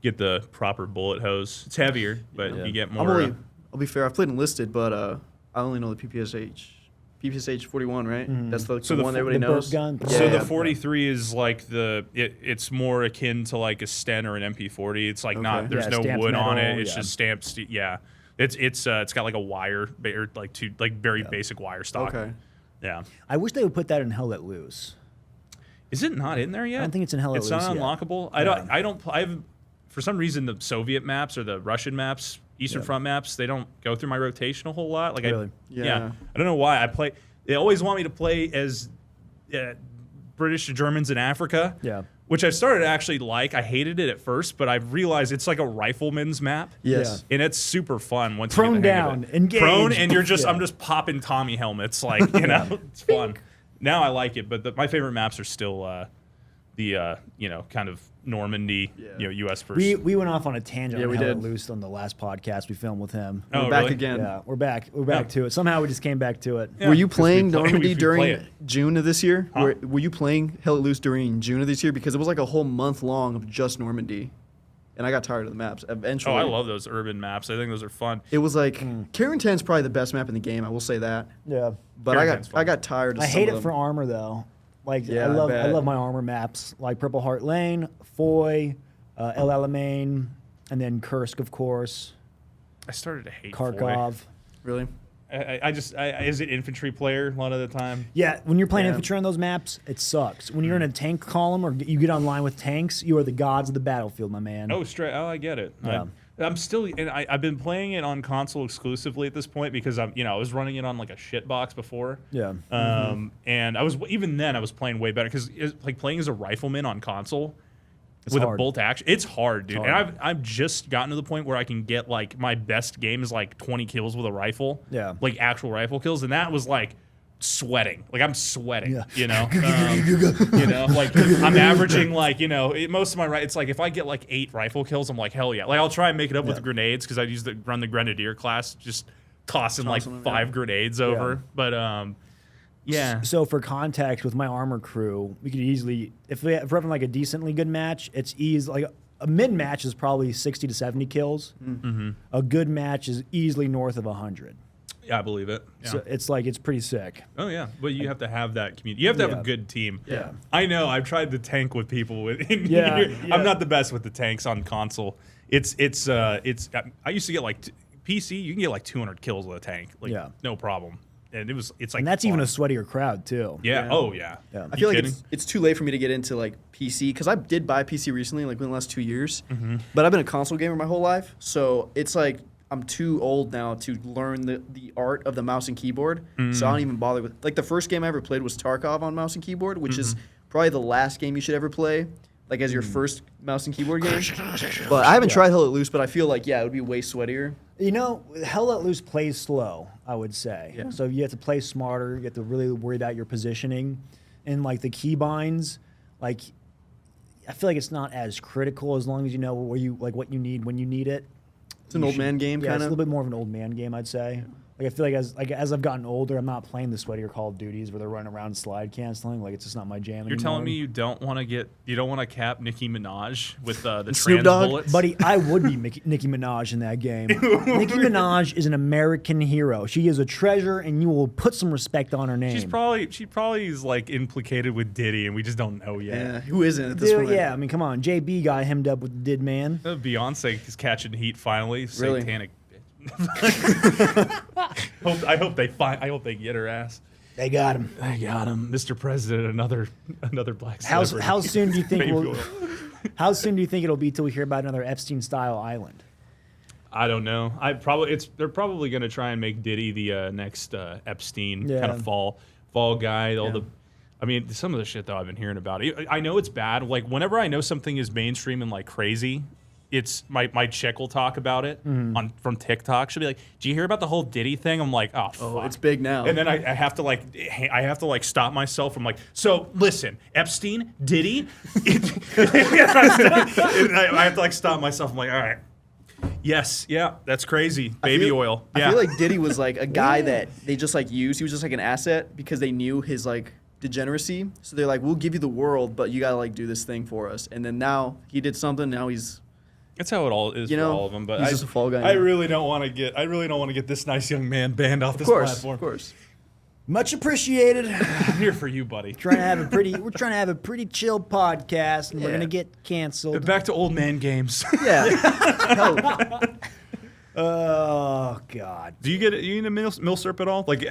Get the proper bullet hose. It's heavier, but you get more. I'll be fair. I've played enlisted, but I only know the PPSH 41, right? That's the one everybody knows. burp gun. So Yeah. the 43 is like it's more akin to like a Sten or an MP40. It's like not there's no stamped wood on metal, it. It's just stamped. Yeah, it's got like a wire or like very basic wire stock. Okay. Yeah. I wish they would put that in Hell Let Loose. Is it not in there yet? I don't think it's in Hell Let It's Loose not yet. unlockable. I have for some reason the Soviet maps or the Russian maps, Eastern Front maps, they don't go through my rotation a whole lot. Like Really? I don't know why I play. They always want me to play as British Germans in Africa. Yeah. Which I've started to actually like. I hated it at first, but I've realized it's like a rifleman's map. Yes. And it's super fun once Prone you get the hang down, of it. engage. Prone, and you're just Yeah. I'm just popping Tommy helmets, like, you know, it's fun. Now I like it, but my favorite maps are still the you know, kind of Normandy, you know, U.S. versus. We went off on a tangent. Yeah, on we Hell Let did. Loose on the last podcast we filmed with him. Oh, We're back really? again. Yeah, we're back. We're back to it. Somehow we just came back to it. Yeah, Were you 'cause playing we play- Normandy we play during it. June of this year? Huh? Were you playing Hell Let Loose during June of this year? Because it was like a whole month long of just Normandy. And I got tired of the maps. Eventually. Oh, I love those urban maps. I think those are fun. It was like, Carrington's probably the best map in the game, I will say that. Yeah. But Carrington's fun. I got tired of I some hate of it them. for armor though. Like Yeah, I I love bet. my armor maps, like Purple Heart Lane, Foy, El Alamein, and then Kursk, of course, I started to hate Foy. Kharkov. Really? I just is it infantry player a lot of the time? Yeah, when you're playing Yeah. infantry on those maps, it sucks. When you're in a tank column or you get online with tanks, you are the gods of the battlefield, my man. Oh, straight. Oh, I get it. Yeah. I'm still, and I've been playing it on console exclusively at this point because I was running it on like a shit box before. Yeah. And I was even then I was playing way better because like playing as a rifleman on console It's with hard. a bolt action, it's hard, dude. It's And hard. I've just gotten to the point where I can get like my best game is like 20 kills with a rifle. Yeah. Like actual rifle kills, and that was like sweating. Like I'm sweating. Yeah. You know. You know, like I'm averaging like most of my it's like if I get like 8 rifle kills, I'm like hell yeah. Like I'll try and make it up with grenades because I run the grenadier class, just tossing like them, 5 grenades over. But yeah. So for context, with my armor crew, we could easily, if we're having like a decently good match, it's easy. Like a mid match is probably 60 to 70 kills. Mm-hmm. A good match is easily north of 100. Yeah, I believe it. Yeah. So it's like it's pretty sick. Oh yeah, but you have to have that community. You have to have Yeah. a good team. Yeah. I know. I've tried to tank with people. Yeah, yeah. I'm not the best with the tanks on console. It's. I used to get like PC. You can get like 200 kills with a tank. Like Yeah. no problem. And it's like. And that's even a fun. sweatier crowd too. Yeah. Yeah. Oh yeah. Yeah. I feel like kidding? it's too late for me to get into like PC because I did buy a PC recently, like within the last 2 years. Mm-hmm. But I've been a console gamer my whole life, so it's like I'm too old now to learn the art of the mouse and keyboard. So I don't even bother with like the first game I ever played was Tarkov on mouse and keyboard, which is probably the last game you should ever play, like as your first mouse and keyboard game. But I haven't tried Hell Let Loose, but I feel like it would be way sweatier. You know, Hell Let Loose plays slow, I would say. Yeah. So you have to play smarter. You have to really worry about your positioning. And like the keybinds, like I feel like it's not as critical as long as you know where you like what you need when you need it. It's an old man game, Yeah, kind it's a of. little bit more of an old man game, I'd say. Like I feel like as I've gotten older, I'm not playing the sweatier Call of Duties where they're running around slide canceling. Like it's just not my jam You're anymore. telling me you don't want to cap Nicki Minaj with the Snoop trans Dogg? bullets, Buddy, I would be Nicki Minaj in that game. Nicki Minaj is an American hero. She is a treasure, and you will put some respect on her name. She probably is like implicated with Diddy, and we just don't know yet. Yeah, who isn't at this Dude, point? yeah, I mean, come on. JB got hemmed up with the Did Man. Beyonce is catching heat finally. Really? Satanic bitch. I hope they get her ass. They got him. I got him, Mr. President. Another black How celebrity. soon do you think Baby we'll, oil. How soon do you think it'll be till we hear about another Epstein-style island? I don't know. They're probably gonna try and make Diddy the next Epstein Yeah. kind of fall guy. I mean, some of the shit though I've been hearing about. I know it's bad. Like whenever I know something is mainstream and like crazy, it's my chick will talk about it from TikTok. She'll be like, "Do you hear about the whole Diddy thing?" I'm like, "Oh, Oh, fuck." it's big now. And then I have to like stop myself from like, so listen, Epstein, Diddy. I have to like stop myself. I'm like, all right, yes, yeah, that's crazy. Baby oil. Yeah. I feel like Diddy was like a guy that they just like used. He was just like an asset because they knew his like degeneracy. So they're like, we'll give you the world, but you gotta like do this thing for us. And then now he did something. Now he's That's how it all is You for know, all of them. But he's just a fall guy I now. really don't want to get this nice young man banned off this platform. of course. Much appreciated. I'm here for you, buddy. We're trying to have a pretty chill podcast, and we're Yeah. gonna get canceled. Back to old man games. Yeah. Hell, Oh God. Do you get you into Mil-Surp at all? Like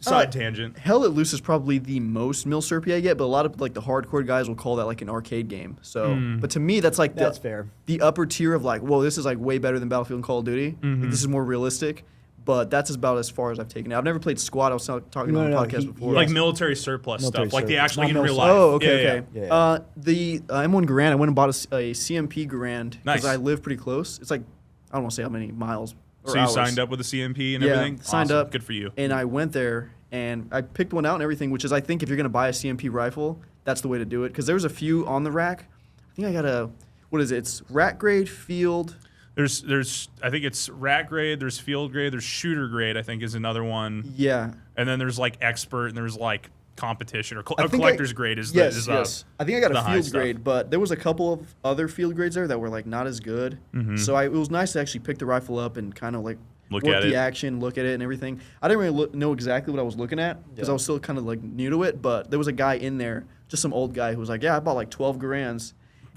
side tangent. Hell Let Loose is probably the most Mil-Surpy I get, but a lot of like the hardcore guys will call that like an arcade game. So, but to me, that's like That's fair. the upper tier of like, whoa, this is like way better than Battlefield and Call of Duty. Like, this is more realistic. but that's about as far as I've taken it. I've never played squad. I was talking No, on the no, podcast he- before. Like military surplus Military stuff, like the surplus, actually not in real Mil-Surp. life. Oh, okay, Yeah, okay. yeah. Yeah. The M1 Garand, I went and bought a CMP Garand because Nice. I live pretty close. It's like, I don't want to say how many miles or So you hours. signed up with the CMP and Yeah, everything? signed Awesome. up. Good for you. And I went there and I picked one out and everything, which is, I think, if you're going to buy a CMP rifle, that's the way to do it. Because there was a few on the rack. I think I got a, what is it? It's rack grade, field. There's I think it's rat grade, there's field grade, there's shooter grade, I think is another one. Yeah. And then there's like expert and there's like competition or I think collector's grade is yes, the, is yes. I think I got the a high field stuff. grade, but there was a couple of other field grades there that were like not as good. So it was nice to actually pick the rifle up and kind of like Look work at the it. action, look at it and everything. I didn't really know exactly what I was looking at because Yeah. I was still kind of like new to it, but there was a guy in there, just some old guy who was like, yeah, I bought like 12 Garands.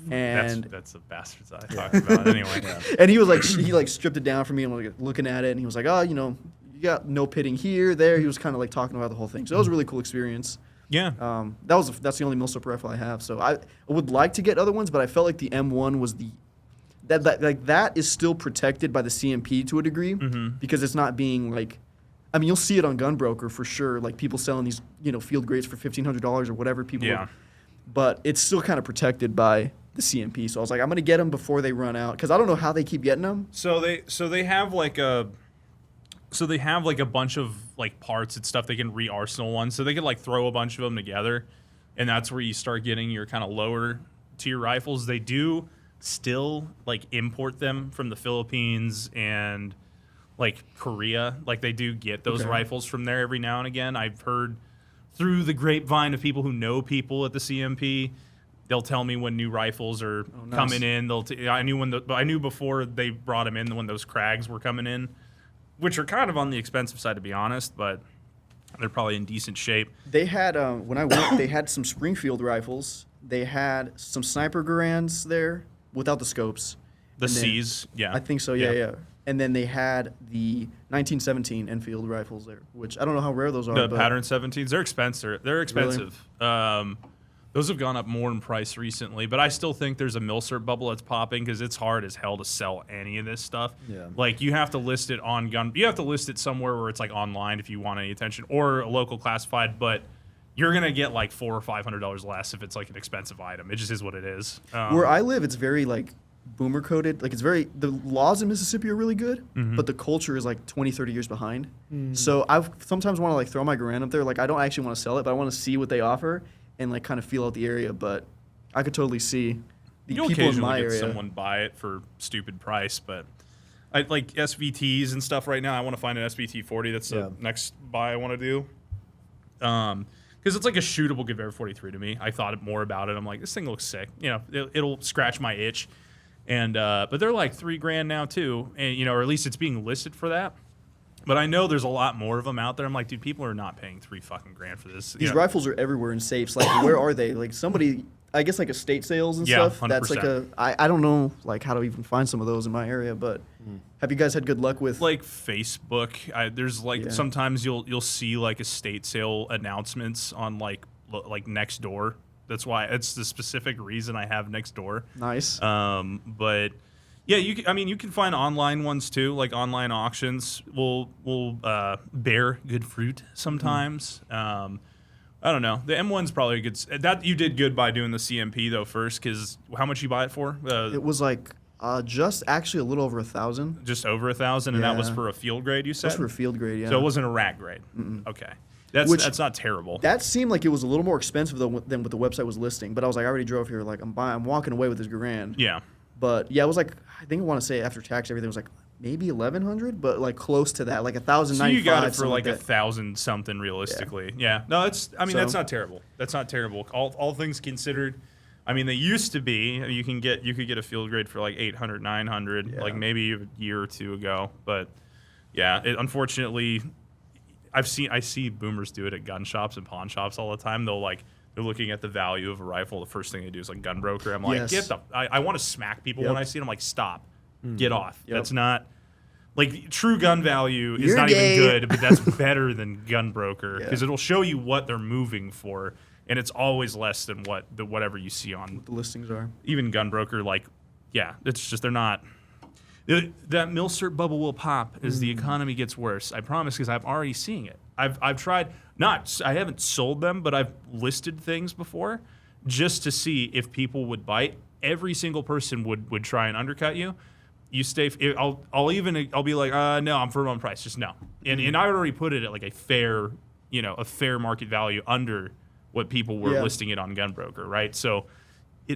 And That's the bastards I talk about anyway. and he was like, he like stripped it down for me and like looking at it, and he was like, oh, you know, you got no pitting here, there. He was kind of like talking about the whole thing. So it was a really cool experience. Yeah. That's the only Mil-Surp rifle I have. So I would like to get other ones, but I felt like the M1 was that is still protected by the CMP to a degree because it's not being like, I mean, you'll see it on Gunbroker for sure, like people selling these, you know, field grades for $1,500 or whatever people. Yeah. But it's still kind of protected by the CMP. So I was like, I'm gonna get them before they run out because I don't know how they keep getting them. So they have like a bunch of like parts and stuff they can re-arsenal one, so they could like throw a bunch of them together, and that's where you start getting your kind of lower tier rifles. They do still like import them from the Philippines and like Korea. Like they do get those Okay. rifles from there every now and again. I've heard through the grapevine of people who know people at the CMP. They'll tell me when new rifles are nice. coming in. I knew before they brought them in when those Krags were coming in, which are kind of on the expensive side to be honest, but they're probably in decent shape. They had when I went, they had some Springfield rifles. They had some sniper Garands there without the scopes. The And then- C's, yeah. I think so. Yeah. And then they had the 1917 Enfield rifles there, which I don't know how rare those are. The but pattern 17s, they're expensive. They're expensive. Those have gone up more in price recently, but I still think there's a Mil-Surp bubble that's popping because it's hard as hell to sell any of this stuff. Yeah. Like you have to list it on Gun. You have to list it somewhere where it's like online if you want any attention, or a local classified. But you're gonna get like $400 or $500 less if it's like an expensive item. It just is what it is. Where I live, it's very like boomer coded. Like it's very, the laws in Mississippi are really good, but the culture is like 20, 30 years behind. So I sometimes want to like throw my Garand up there. Like I don't actually want to sell it, but I want to see what they offer and like kind of feel out the area. But I could totally see the You'll people in occasionally my get area. someone buy it for stupid price, but I like SVTs and stuff right now. I want to find an SVT 40. That's Yeah. the next buy I want to do. Because it's like a shootable Gewehr 43 to me. I thought more about it. I'm like, this thing looks sick. You know, it'll scratch my itch. And but they're like $3,000 now too, and you know, or at least it's being listed for that. But I know there's a lot more of them out there. I'm like, dude, people are not paying $3,000 for this. These rifles are everywhere in safes. Like, where are they? Like, somebody, I guess, like estate sales and Yeah, stuff. That's like 100%. I don't know, like, how to even find some of those in my area. But have you guys had good luck with? Like Facebook, there's like Yeah. sometimes you'll see like estate sale announcements on like next door. That's why it's the specific reason I have next door. Nice. But yeah, you can find online ones too, like online auctions will bear good fruit sometimes. I don't know. The M1's probably a good. That you did good by doing the CMP though first, because how much you buy it for? It was like just actually a little over 1,000. Just over 1,000, and that was Yeah. for a field grade. You said Just for a field grade, yeah. so it wasn't a rat grade. Okay, that's not terrible. That seemed like it was a little more expensive than what the website was listing. But I was like, I already drove here. Like, I'm walking away with this Garand. Yeah. But yeah, it was like, I think I want to say after tax everything was like maybe 1,100, but like close to that, like 1,095. So you got it for something like that. 1,000 something realistically. Yeah. No, that's not terrible. That's not terrible. All things considered. I mean, they used to be. You could get a field grade for like 800, 900, Yeah. like maybe a year or two ago. But yeah, unfortunately, I see boomers do it at gun shops and pawn shops all the time. They're looking at the value of a rifle. The first thing they do is like gun broker. I'm like, Yes. I want to smack people when Yep. I see it. I'm like, stop, get off. Yep. That's not. Like, true gun value is You're not gay. even good, but that's better than gun broker because Yeah. it'll show you what they're moving for, and it's always less than whatever you see on The listings are. even gun broker. Like, yeah, it's just they're not. That Mil-Surp bubble will pop as the economy gets worse. I promise, because I'm already seeing it. I've tried, I haven't sold them, but I've listed things before just to see if people would bite. Every single person would try and undercut you. You stay. I'll be like, no, I'm firm on price. Just no. And I already put it at like a fair market value under what people were listing it on Gunbroker, right? So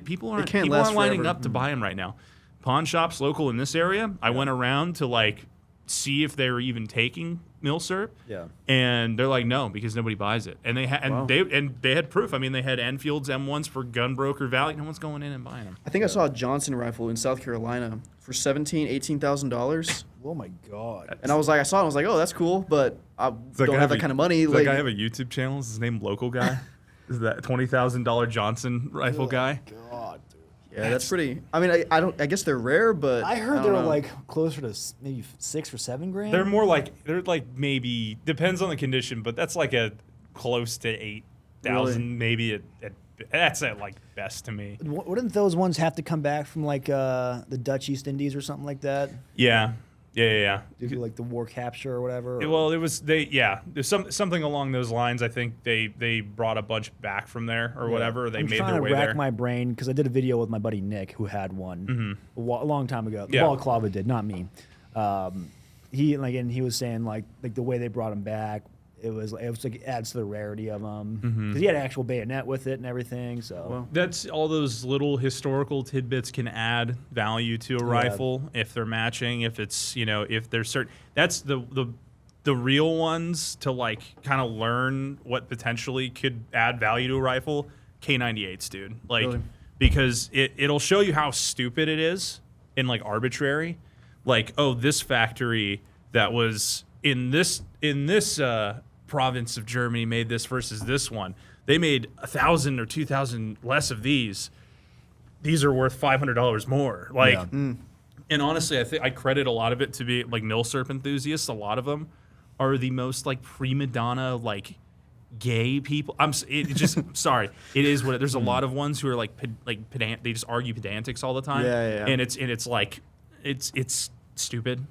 people aren't lining up to buy them right now. Pawn shops local in this area, I went around to like see if they were even taking Mil-Surp. Yeah. And they're like, no, because nobody buys it. And they had proof. I mean, they had Enfield's M1s for Gunbroker value. No one's going in and buying them. I think I saw a Johnson rifle in South Carolina for $18,000. Oh my God. And I was like, oh, that's cool, but I don't have that kind of money. Does that guy have a YouTube channel? Is his name Local Guy? Is that $20,000 Johnson rifle guy? God, dude. Yeah, that's pretty. I mean, I guess they're rare, but I heard they were like closer to maybe $6 or $7 grand. They're like maybe, depends on the condition, but that's like a close to 8,000 maybe that's at like best to me. Wouldn't those ones have to come back from like the Dutch East Indies or something like that? Yeah. Due to like the war capture or whatever. Well, it was there's something along those lines. I think they brought a bunch back from there or whatever. They made their way there. I'm trying to rack my brain because I did a video with my buddy Nick who had one a long time ago. The Balaclava did, not me. He was saying like the way they brought him back. It was like it adds to the rarity of them because he had an actual bayonet with it and everything. So that's all those little historical tidbits can add value to a rifle if they're matching. If it's if there's certain that's the real ones to like kind of learn what potentially could add value to a rifle. K98s, dude. Like because it'll show you how stupid it is and like arbitrary. Like this factory that was in this province of Germany made this versus this one. They made 1,000 or 2,000 less of these. These are worth $500 more. Like, and honestly, I think I credit a lot of it to be like Mil-Surp enthusiasts. A lot of them are the most like prima donna, like gay people. Sorry, it is what there's a lot of ones who are like pedant. They just argue pedantics all the time. Yeah. And it's like it's stupid.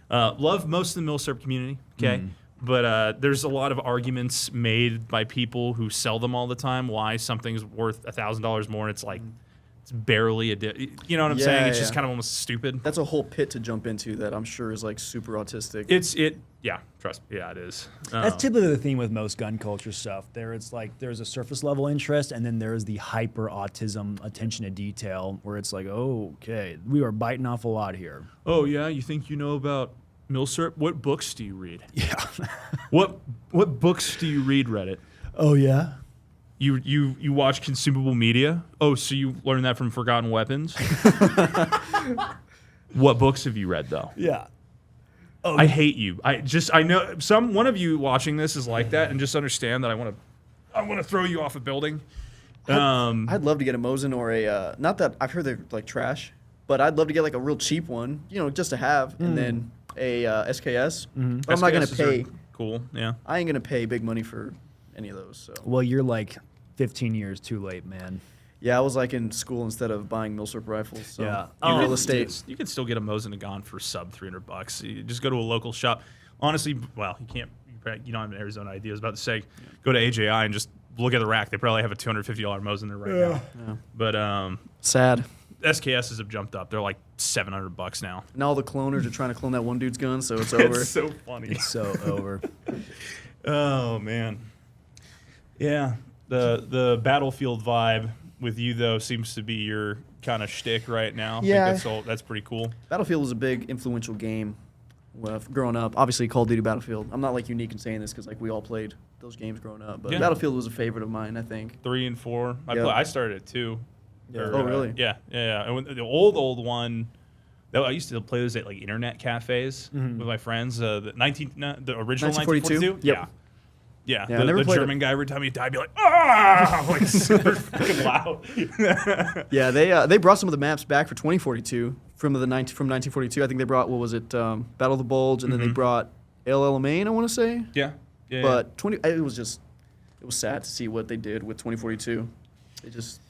Love most of the Mil-Surp community. Okay. But there's a lot of arguments made by people who sell them all the time why something's worth $1,000 more. And it's like it's barely you know what I'm saying? It's just kind of almost stupid. That's a whole pit to jump into that I'm sure is like super autistic. Trust me, it is. That's typically the theme with most gun culture stuff. There's a surface level interest, and then there's the hyper autism attention to detail, where it's like, okay, we are biting off a lot here. Oh yeah, you think you know about Mil-Surp? What books do you read? Yeah. What books do you read, Reddit? Oh yeah. You watch consumable media? Oh, so you learned that from Forgotten Weapons? What books have you read though? Yeah. Oh, I hate you. I know one of you watching this is like that, and just understand that I want to throw you off a building. I'd love to get a Mosin or a not that I've heard they're like trash, but I'd love to get like a real cheap one, just to have, and then a SKS. But I'm not gonna pay. Cool. Yeah. I ain't gonna pay big money for any of those. So. Well, you're like 15 years too late, man. Yeah, I was like in school instead of buying Mil-Surp rifles. So yeah. Real estate. You can still get a Mosin and Garand for sub $300. You just go to a local shop. Honestly, well, you can't. You don't have an Arizona idea. I was about to say, go to AJI and just look at the rack. They probably have a $250 Mosin there right now. Yeah. But sad. SKSs have jumped up. They're like $700 now. And all the cloners are trying to clone that one dude's gun, so it's over. It's so funny. It's so over. Oh man. Yeah. The Battlefield vibe with you though seems to be your kind of shtick right now. Yeah. I think that's pretty cool. Battlefield was a big influential game growing up. Obviously, Call of Duty Battlefield. I'm not like unique in saying this because like we all played those games growing up, but Battlefield was a favorite of mine. I think 3 and 4. I started at 2. Yeah. Or, oh really? Yeah. And when the old one. I used to play those at like internet cafes with my friends. The original 1942. Yep. Yeah. I never the played German guy every time he died, be like, ah, like super fucking loud. Yeah, they brought some of the maps back for 2042 from 1942. I think they brought Battle of the Bulge, and then they brought El Alamein, I want to say. Yeah. But it was sad to see what they did with 2042.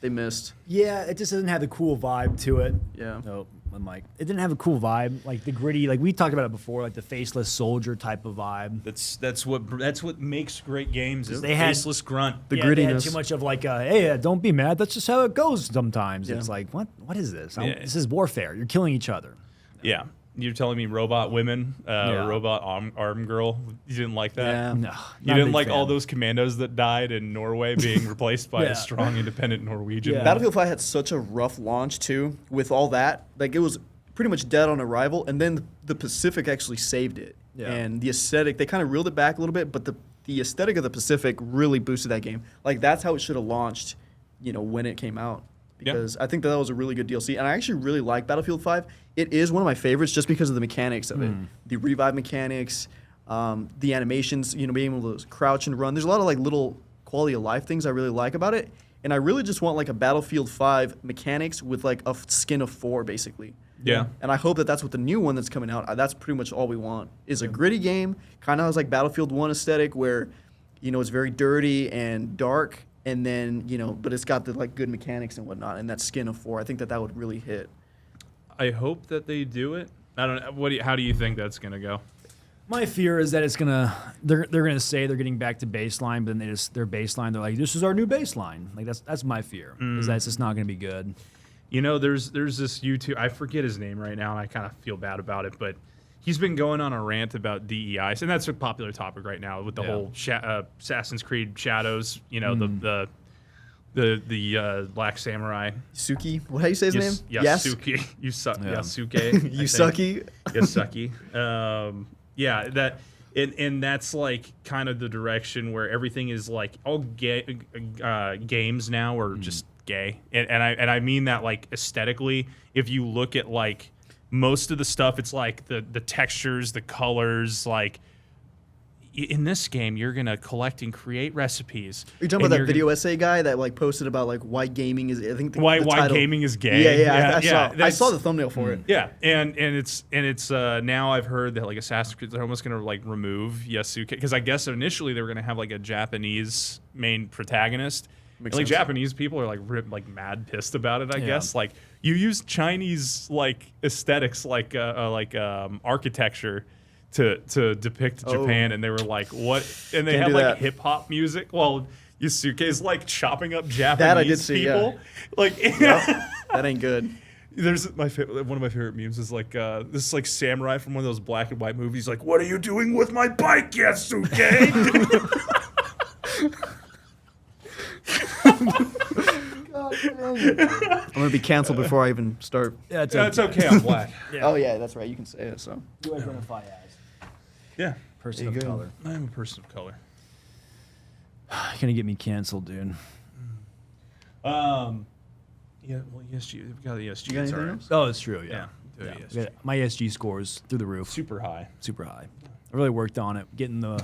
They missed. Yeah, it just doesn't have the cool vibe to it. Yeah. Nope. I'm like, it didn't have a cool vibe, like the gritty, like we talked about it before, like the faceless soldier type of vibe. That's what makes great games. Is They the had- faceless grunt. The They had grittiness. too much of like, hey, don't be mad. That's just how it goes sometimes. Yeah. It's like, what is this? Yeah. This is warfare. You're killing each other. Yeah. You're telling me robot women, Yeah. robot arm girl. You didn't like that. Yeah. No, You didn't like all those commandos that died in Norway being replaced by Yeah. a strong, independent Norwegian. Yeah. woman? Battlefield 5 had such a rough launch too, with all that. Like it was pretty much dead on arrival, and then the Pacific actually saved it. Yeah. And the aesthetic, they kind of reeled it back a little bit, but the aesthetic of the Pacific really boosted that game. Like that's how it should have launched, when it came out. Yeah. Because I think that was a really good DLC, and I actually really like Battlefield 5. It is one of my favorites just because of the mechanics of it, the revive mechanics, the animations. Being able to crouch and run. There's a lot of like little quality of life things I really like about it, and I really just want like a Battlefield 5 mechanics with like a skin of 4 basically. Yeah. And I hope that that's what the new one that's coming out. That's pretty much all we want is a gritty game, kind of has like Battlefield 1 aesthetic where, it's very dirty and dark, and then but it's got the like good mechanics and whatnot, and that skin of 4. I think that would really hit. I hope that they do it. I don't know. How do you think that's gonna go? My fear is that they're gonna say they're getting back to baseline, but then their baseline, they're like, this is our new baseline. Like that's my fear, is that it's just not gonna be good. There's this YouTube. I forget his name right now, and I kind of feel bad about it, but he's been going on a rant about DEI, and that's a popular topic right now with the whole Assassin's Creed Shadows. The Black Samurai. Suki, how do you say his name? Yasuke. Yasuke. Yusuke. Yasuke. Yeah, and that's like kind of the direction where everything is like all games now are just gay, and I mean that like aesthetically. If you look at like most of the stuff, it's like the textures, the colors, like. In this game, you're gonna collect and create recipes. You're talking about that video essay guy that like posted about like why gaming is. I think the why title, gaming is gay. Yeah. I saw the thumbnail for it. Yeah, and it's now I've heard that like Assassin's Creed, they're almost gonna like remove Yasuke, because I guess initially they were gonna have like a Japanese main protagonist. And, like sense. Japanese people are like mad pissed about it. I guess like you use Chinese like aesthetics like architecture to depict Japan, and they were like, what? And they Can't have do like that. hip hop music. Well, Yusuke's like chopping up Japanese That I did see, people. Like That ain't good. there's one of my favorite memes is like this like samurai from one of those black and white movies, like, what are you doing with my bike, Yasuke? I'm gonna be canceled before I even start. Yeah, It's okay, I'm black. Oh yeah, that's right. You can say it. So You identify as Yeah, person There of you go. color. I'm a person of color. You're gonna get me canceled, dude. Yeah, well, ESG, we've got the ESG. You got it's anything all right. else? Oh, it's true. Yeah. Yeah, Yeah. ESG. My ESG scores through the roof, Super high. super high. I really worked on it, getting the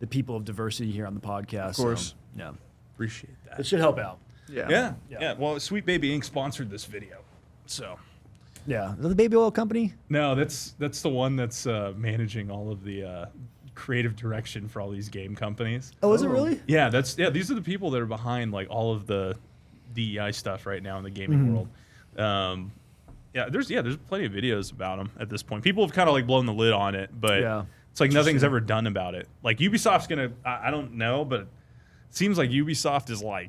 people of diversity here on the podcast. Of course. So, yeah, Appreciate that. it should help out. Yeah. Yeah. Well, Sweet Baby Inc. sponsored this video, so. Yeah, is that the baby oil company? No, that's the one that's managing all of the creative direction for all these game companies. Oh, is it really? Yeah, these are the people that are behind like all of the DEI stuff right now in the gaming world. There's plenty of videos about them at this point. People have kind of like blown the lid on it, but Yeah. it's like nothing's ever done about it. Like Ubisoft's gonna, I don't know, but it seems like Ubisoft is like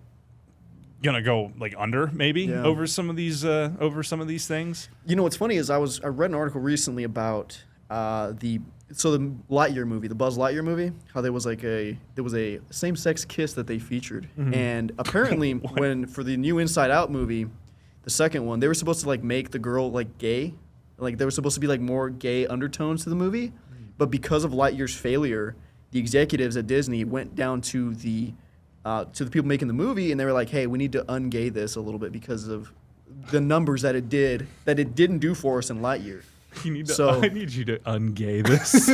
gonna go like under maybe Yeah. over some of these things. You know what's funny is I read an article recently about the Lightyear movie, the Buzz Lightyear movie, how there was a same-sex kiss that they featured, and apparently for the new Inside Out movie, the second one, they were supposed to like make the girl like gay, like there was supposed to be like more gay undertones to the movie, but because of Lightyear's failure, the executives at Disney went down to the people making the movie, and they were like, hey, we need to ungay this a little bit because of the numbers that it didn't do for us in Lightyear. You need to, So- I need you to ungay this.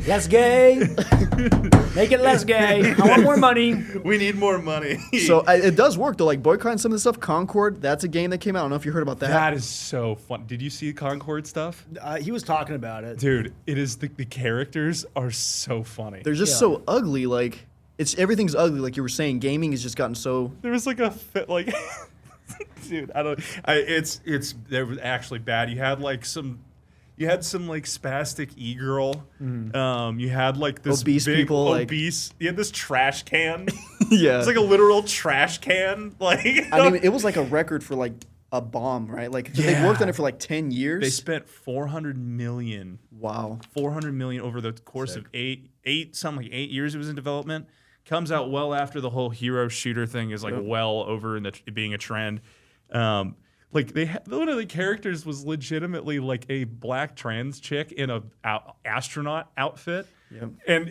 Less gay. Make it less gay. I want more money. We need more money. So it does work though, like boycotting some of the stuff. Concord, that's a game that came out. I don't know if you heard about that. that is so fun. Did you see Concord stuff? He was talking about it. Dude, it is the characters are so funny. They're just so ugly. Like everything's ugly. Like you were saying, gaming has just gotten so. There was like Dude, it's they were actually bad. You had some like spastic e-girl. You had like this Obese big people, like- obese. You had this trash can. Yeah. It's like a literal trash can. Like I mean, it was like a record for like a bomb, right? Like they worked on it for like 10 years. they spent 400 million. Wow. 400 million over the course of eight something like 8 years it was in development. Comes out well after the whole hero shooter thing is like well over in being a trend. Like one of the characters was legitimately like a black trans chick in a astronaut outfit. Yep. And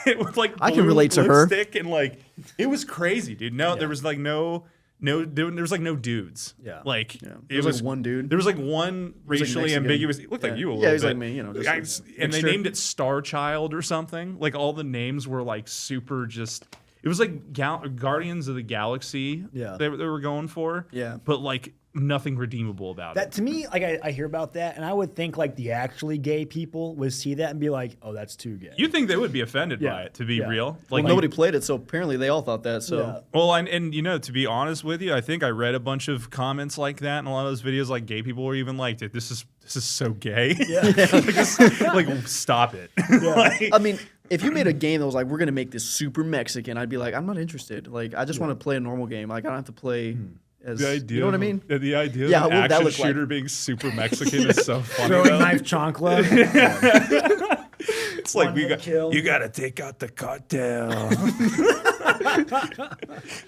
it was like I can blue relate to her. lipstick and like it was crazy, dude. No, there was like no dudes. Yeah. Like Yeah. it was like one dude. There was like one was, like, racially Mexican. ambiguous. He looked like you a little Yeah, he was bit. like me, you know, just and they mixture. named it Star Child or something. Like all the names were like super just. It was like Guardians of the Galaxy. Yeah. They were going for. Yeah. But like nothing redeemable about That it. to me, like I hear about that, and I would think like the actually gay people would see that and be like, "Oh, that's too gay." You think they would be offended Yeah. by it? To be Yeah. real, Well, nobody played it, so apparently they all thought that. So Yeah. Well, and you know, to be honest with you, I think I read a bunch of comments like that, and a lot of those videos, like gay people were even like, "Dude, this is so gay." Yeah. like stop it. Like- I mean, if you made a game that was like, we're gonna make this super Mexican, I'd be like, I'm not interested. Like, I just want to play a normal game. Like, I don't have to play as. the idea, You know what I mean? The idea Yeah, of what an would that action look like? shooter being super Mexican is so funny. Throwing though. knife chancla. It's like One hit kill. you gotta take out the cartel.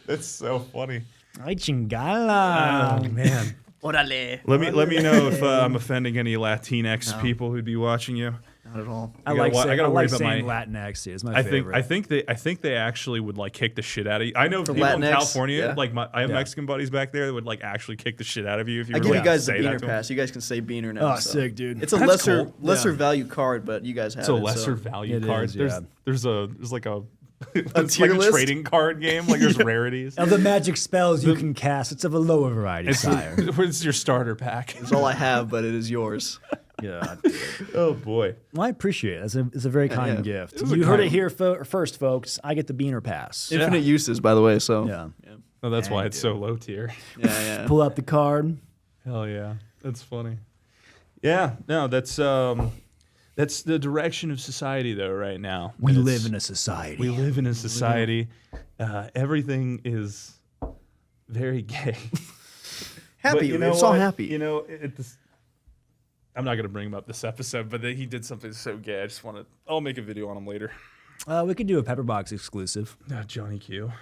That's so funny. Ay chingala. Man. Orale. Let me know if I'm offending any Latinx people who'd be watching you. Not at all. I I like gotta saying, I worry like about saying my- Latinx. It's my I favorite. think they actually would like kick the shit out of you. I know For people in Latinx, California, yeah. like I have Yeah. Mexican buddies back there that would like actually kick the shit out of you if you I were give like you guys the say that beaner to 'em. pass. You guys can say beaner now. Oh, so. sick, dude. It's a That's lesser cool. value card, but you guys have It's a it. lesser so. value It card. is, yeah. There's like a it's tier like a list? trading card game. Like there's rarities. Of the magic spells you can cast, it's of a lower variety, sire. It's your starter pack. It's all I have, but it is yours. Yeah. Oh boy. Well, I appreciate it. It's a very kind yeah. gift. It was a You heard kind- it here first, folks. I get the beaner pass. Infinite uses, by the way. So Yeah. Oh, that's Yeah, why you it's do. so low tier. yeah. Pull out the card. Hell yeah, that's funny. Yeah, no, that's the direction of society though. Right now, We And live it's- in a society. We live in a society. Everything is very gay. Happy. But you know It's all what? happy. You know, I'm not gonna bring him up this episode, but he did something so gay. I just want to. I'll make a video on him later. We could do a Pepperbox exclusive. Johnny Q.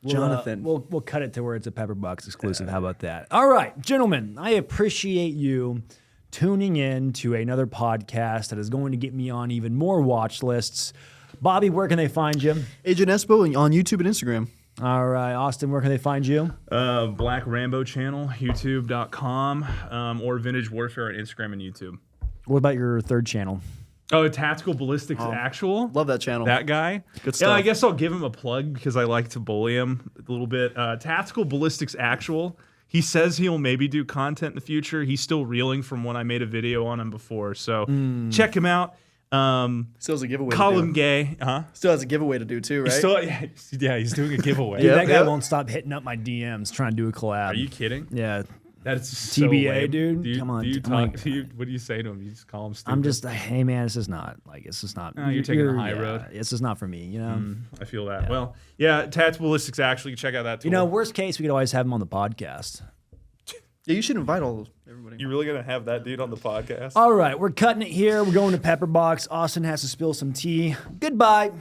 Jonathan. We'll cut it to where it's a Pepperbox exclusive. How about that? All right, gentlemen, I appreciate you tuning in to another podcast that is going to get me on even more watch lists. Bobby, where can they find you? Agent Espo on YouTube and Instagram. All right, Austin, where can they find you? Black Rambo channel, YouTube.com, or Vintage Warfare on Instagram and YouTube. What about your third channel? Oh, Tactical Ballistics Actual. Love that channel. That guy. Good Yeah, I stuff. guess I'll give him a plug because I like to bully him a little bit. Tactical Ballistics Actual. He says he'll maybe do content in the future. He's still reeling from when I made a video on him before. So check him out. Still has a giveaway. Call to him do. gay. Huh? Still has a giveaway to do too, right? Still, yeah, he's doing a giveaway. Dude, Yeah. that guy Yep. won't stop hitting up my DMs trying to do a collab. Are you kidding? Yeah, That's so TBA, lame. dude? Do you, Come on, Do you I'm talk, like- what do you say to him? You just call him stupid. I'm just, hey man, this is not like it's just not. Oh, you're taking the high road. This is not for me, you know. I feel that. Well, yeah, Tactical Ballistics actually check out that tool. You know, worst case, we could always have him on the podcast. Yeah, you should invite everybody. you really gonna have that dude on the podcast? All right, we're cutting it here. We're going to Pepperbox. Austin has to spill some tea. Goodbye.